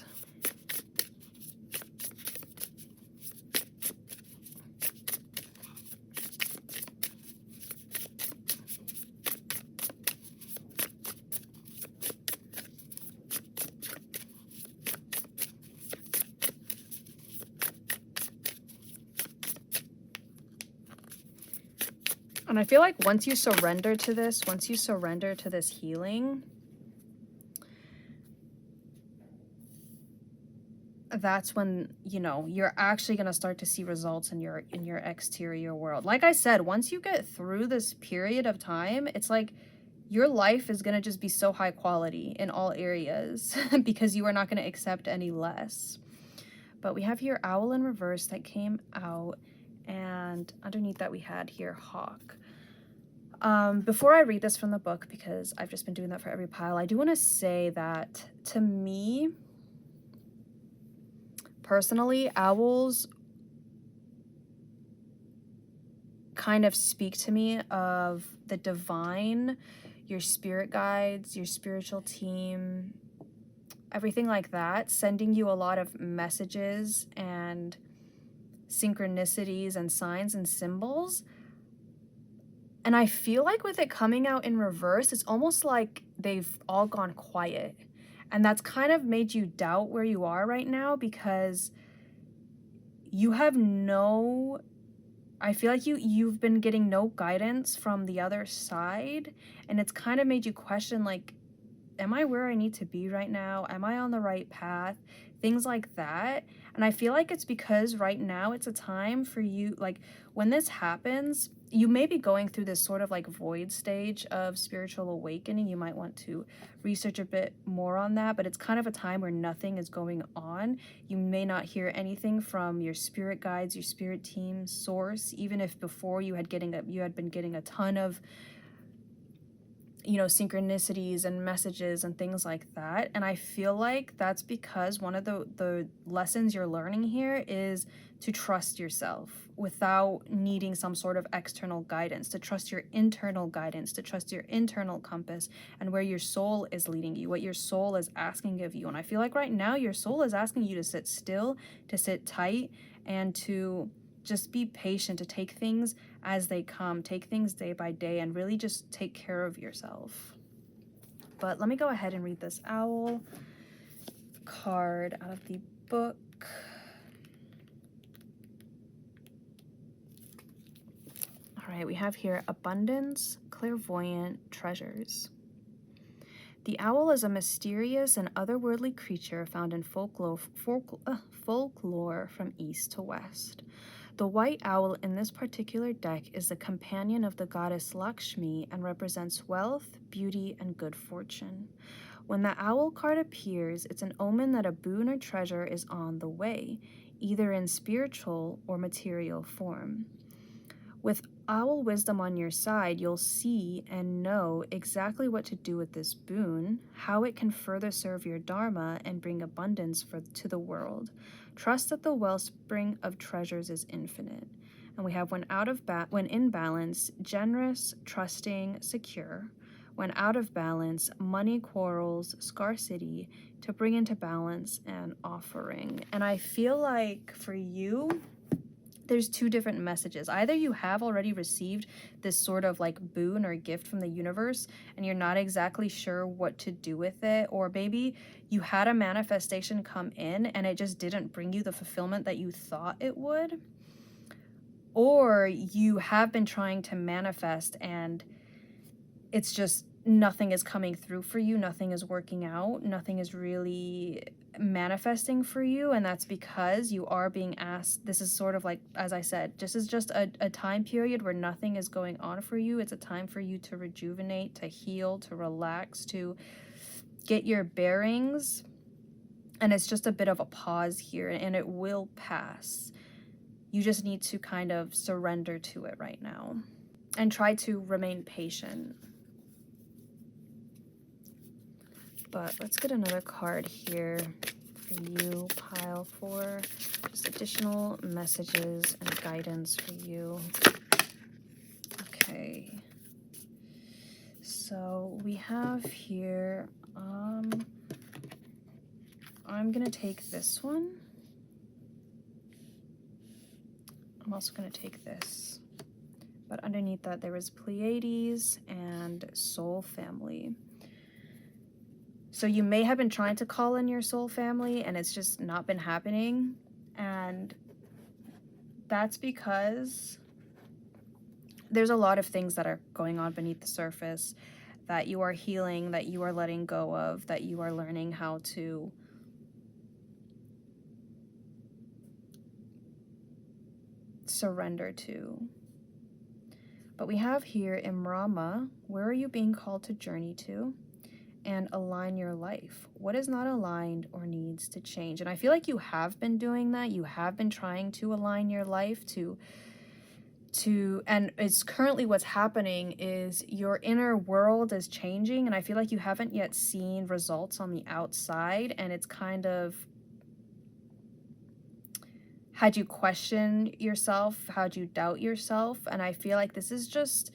And I feel like once you surrender to this healing, that's when, you know, you're actually going to start to see results in your exterior world. Like I said, once you get through this period of time, it's like your life is going to just be so high quality in all areas because you are not going to accept any less. But we have here owl in reverse that came out, and underneath that we had here hawk. Before I read this from the book, because I've just been doing that for every pile, I do want to say that to me, personally, owls kind of speak to me of the divine, your spirit guides, your spiritual team, everything like that, sending you a lot of messages and synchronicities and signs and symbols. And I feel like with it coming out in reverse, it's almost like they've all gone quiet. And that's kind of made you doubt where you are right now, because you have no, I feel like you've been getting no guidance from the other side. And it's kind of made you question, like, am I where I need to be right now? Am I on the right path? Things like that. And I feel like it's because right now it's a time for you, like when this happens, you may be going through this sort of like void stage of spiritual awakening. You might want to research a bit more on that, but it's kind of a time where nothing is going on. You may not hear anything from your spirit guides, your spirit team, source, even if before you had been getting a ton of, you know, synchronicities and messages and things like that. And I feel like that's because one of the lessons you're learning here is to trust yourself without needing some sort of external guidance, to trust your internal guidance, to trust your internal compass and where your soul is leading you, what your soul is asking of you. And I feel like right now your soul is asking you to sit still, to sit tight, and to just be patient, to take things as they come, take things day by day, and really just take care of yourself. But let me go ahead and read this owl card out of the book. All right, we have here abundance, clairvoyant, treasures. The owl is a mysterious and otherworldly creature found in folklore from east to west. The white owl in this particular deck is the companion of the goddess Lakshmi and represents wealth, beauty, and good fortune. When the owl card appears, it's an omen that a boon or treasure is on the way, either in spiritual or material form. With owl wisdom on your side, you'll see and know exactly what to do with this boon, how it can further serve your dharma and bring abundance to the world. Trust that the wellspring of treasures is infinite. And we have when in balance, generous, trusting, secure. When out of balance, money, quarrels, scarcity, to bring into balance and offering. And I feel like for you, there's two different messages. Either you have already received this sort of like boon or gift from the universe and you're not exactly sure what to do with it, or maybe you had a manifestation come in and it just didn't bring you the fulfillment that you thought it would, or you have been trying to manifest and it's just nothing is coming through for you, nothing is working out, nothing is really manifesting for you, and that's because you are being asked. This is sort of like, as I said, this is just a time period where nothing is going on for you. It's a time for you to rejuvenate, to heal, to relax, to get your bearings, And it's just a bit of a pause here, and it will pass. You just need to kind of surrender to it right now and try to remain patient. But let's get another card here for you, pile 4. Just additional messages and guidance for you. Okay. So we have here, I'm gonna take this one. I'm also gonna take this. But underneath that there is Pleiades and Soul Family. So you may have been trying to call in your soul family and it's just not been happening. And that's because there's a lot of things that are going on beneath the surface that you are healing, that you are letting go of, that you are learning how to surrender to. But we have here Imrama, where are you being called to journey to? And align your life. What is not aligned or needs to change? And I feel like you have been doing that. You have been trying to align your life and it's currently what's happening is your inner world is changing, and I feel like you haven't yet seen results on the outside, and it's kind of had you question yourself, had you doubt yourself, and I feel like this is just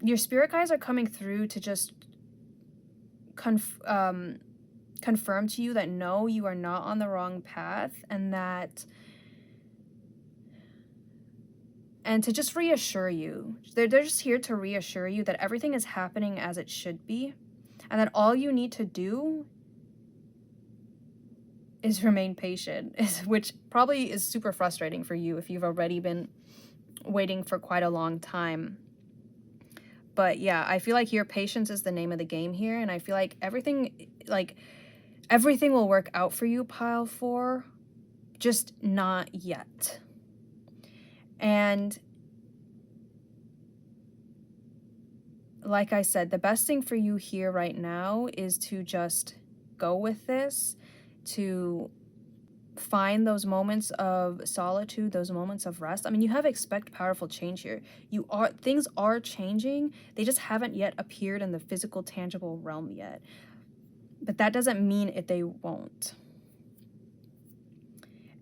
your spirit guides are coming through to just confirm to you that no, you are not on the wrong path, and to just reassure you. They're just here to reassure you that everything is happening as it should be, and that all you need to do is remain patient, which probably is super frustrating for you if you've already been waiting for quite a long time. But yeah, I feel like here patience is the name of the game here, and I feel like everything will work out for you, pile 4, just not yet. And like I said, the best thing for you here right now is to just go with this, to find those moments of solitude, those moments of rest. I mean, you have expect powerful change here. Things are changing. They just haven't yet appeared in the physical, tangible realm yet. But that doesn't mean they won't.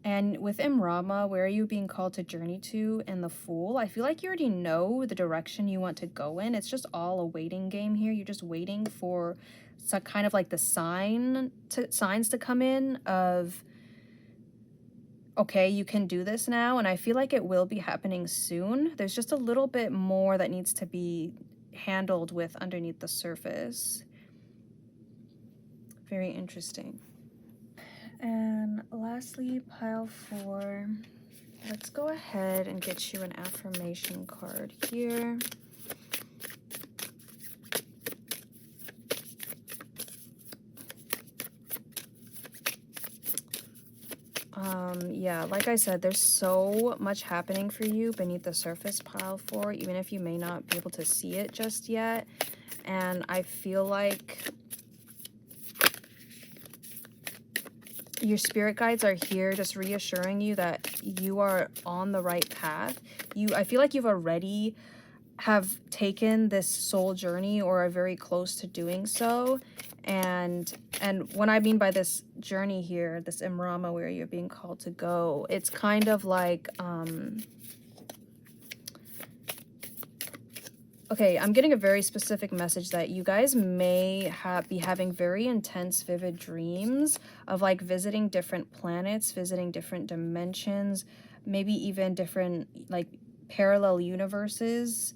And with Imrama, where are you being called to journey to, and the Fool, I feel like you already know the direction you want to go in. It's just all a waiting game here. You're just waiting for some kind of like the signs to come in of, okay, you can do this now. And I feel like it will be happening soon. There's just a little bit more that needs to be handled with underneath the surface. Very interesting. And lastly, pile 4, let's go ahead and get you an affirmation card here. Yeah, like I said, there's so much happening for you beneath the surface, pile 4, even if you may not be able to see it just yet. And I feel like your spirit guides are here just reassuring you that you are on the right path. I feel like you've already have taken this soul journey or are very close to doing so. And what I mean by this journey here, this Imrama, where you're being called to go, it's kind of like, okay, I'm getting a very specific message that you guys may be having very intense, vivid dreams of like visiting different planets, visiting different dimensions, maybe even different like parallel universes,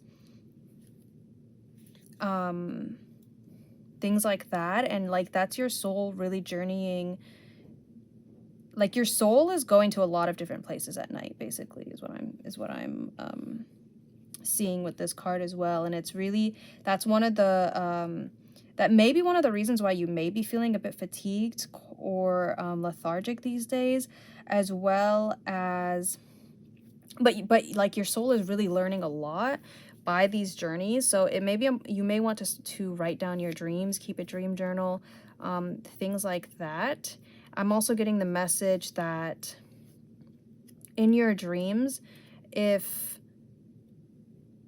things like that. And like that's your soul really journeying. Like your soul is going to a lot of different places at night, basically, is what I'm seeing with this card as well. And it's really, that's one of the that may be one of the reasons why you may be feeling a bit fatigued or lethargic these days, as well as but like your soul is really learning a lot, by these journeys. So it may be, you may want to write down your dreams, keep a dream journal, things like that. I'm also getting the message that in your dreams, if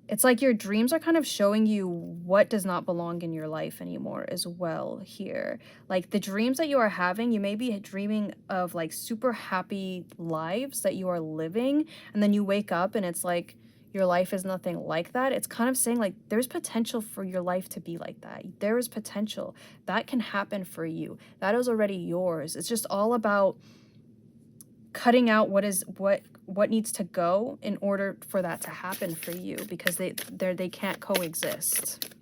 it's like your dreams are kind of showing you what does not belong in your life anymore as well here. Like the dreams that you are having, you may be dreaming of like super happy lives that you are living, and then you wake up and it's like your life is nothing like that. It's kind of saying like there's potential for your life to be like that. There is potential that can happen for you. That is already yours. It's just all about cutting out what needs to go in order for that to happen for you, because they can't coexist.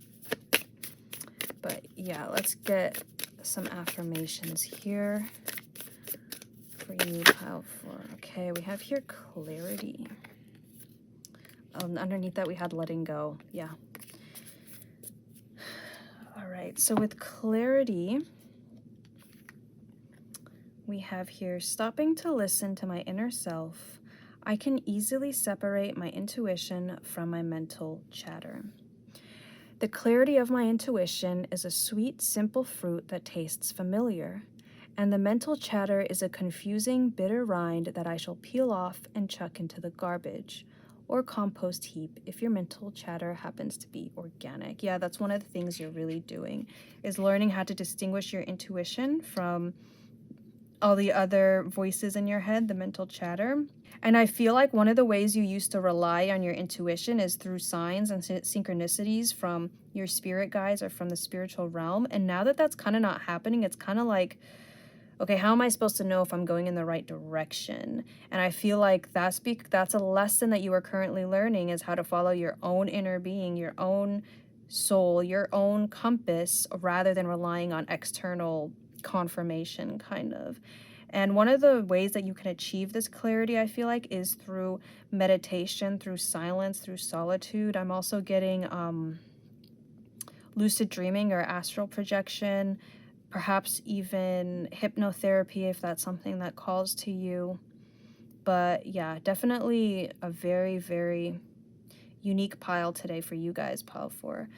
But yeah, let's get some affirmations here for you, pile 4. Okay, we have here clarity. Underneath that we had letting go. Yeah. All right, so with clarity, we have here stopping to listen to my inner self. I can easily separate my intuition from my mental chatter. The clarity of my intuition is a sweet, simple fruit that tastes familiar, and the mental chatter is a confusing, bitter rind that I shall peel off and chuck into the garbage or compost heap if your mental chatter happens to be organic. Yeah, that's one of the things you're really doing, is learning how to distinguish your intuition from all the other voices in your head, the mental chatter. And I feel like one of the ways you used to rely on your intuition is through signs and synchronicities from your spirit guides or from the spiritual realm. And now that that's kind of not happening, it's kind of like, okay, how am I supposed to know if I'm going in the right direction? And I feel like that's a lesson that you are currently learning, is how to follow your own inner being, your own soul, your own compass, rather than relying on external confirmation, kind of. And one of the ways that you can achieve this clarity, I feel like, is through meditation, through silence, through solitude. I'm also getting lucid dreaming or astral projection, perhaps even hypnotherapy if that's something that calls to you. But yeah, definitely a very, very unique pile today for you guys, pile 4.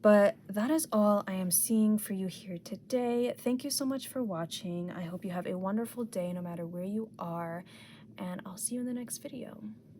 But that is all I am seeing for you here today. Thank you so much for watching. I hope you have a wonderful day no matter where you are, and I'll see you in the next video.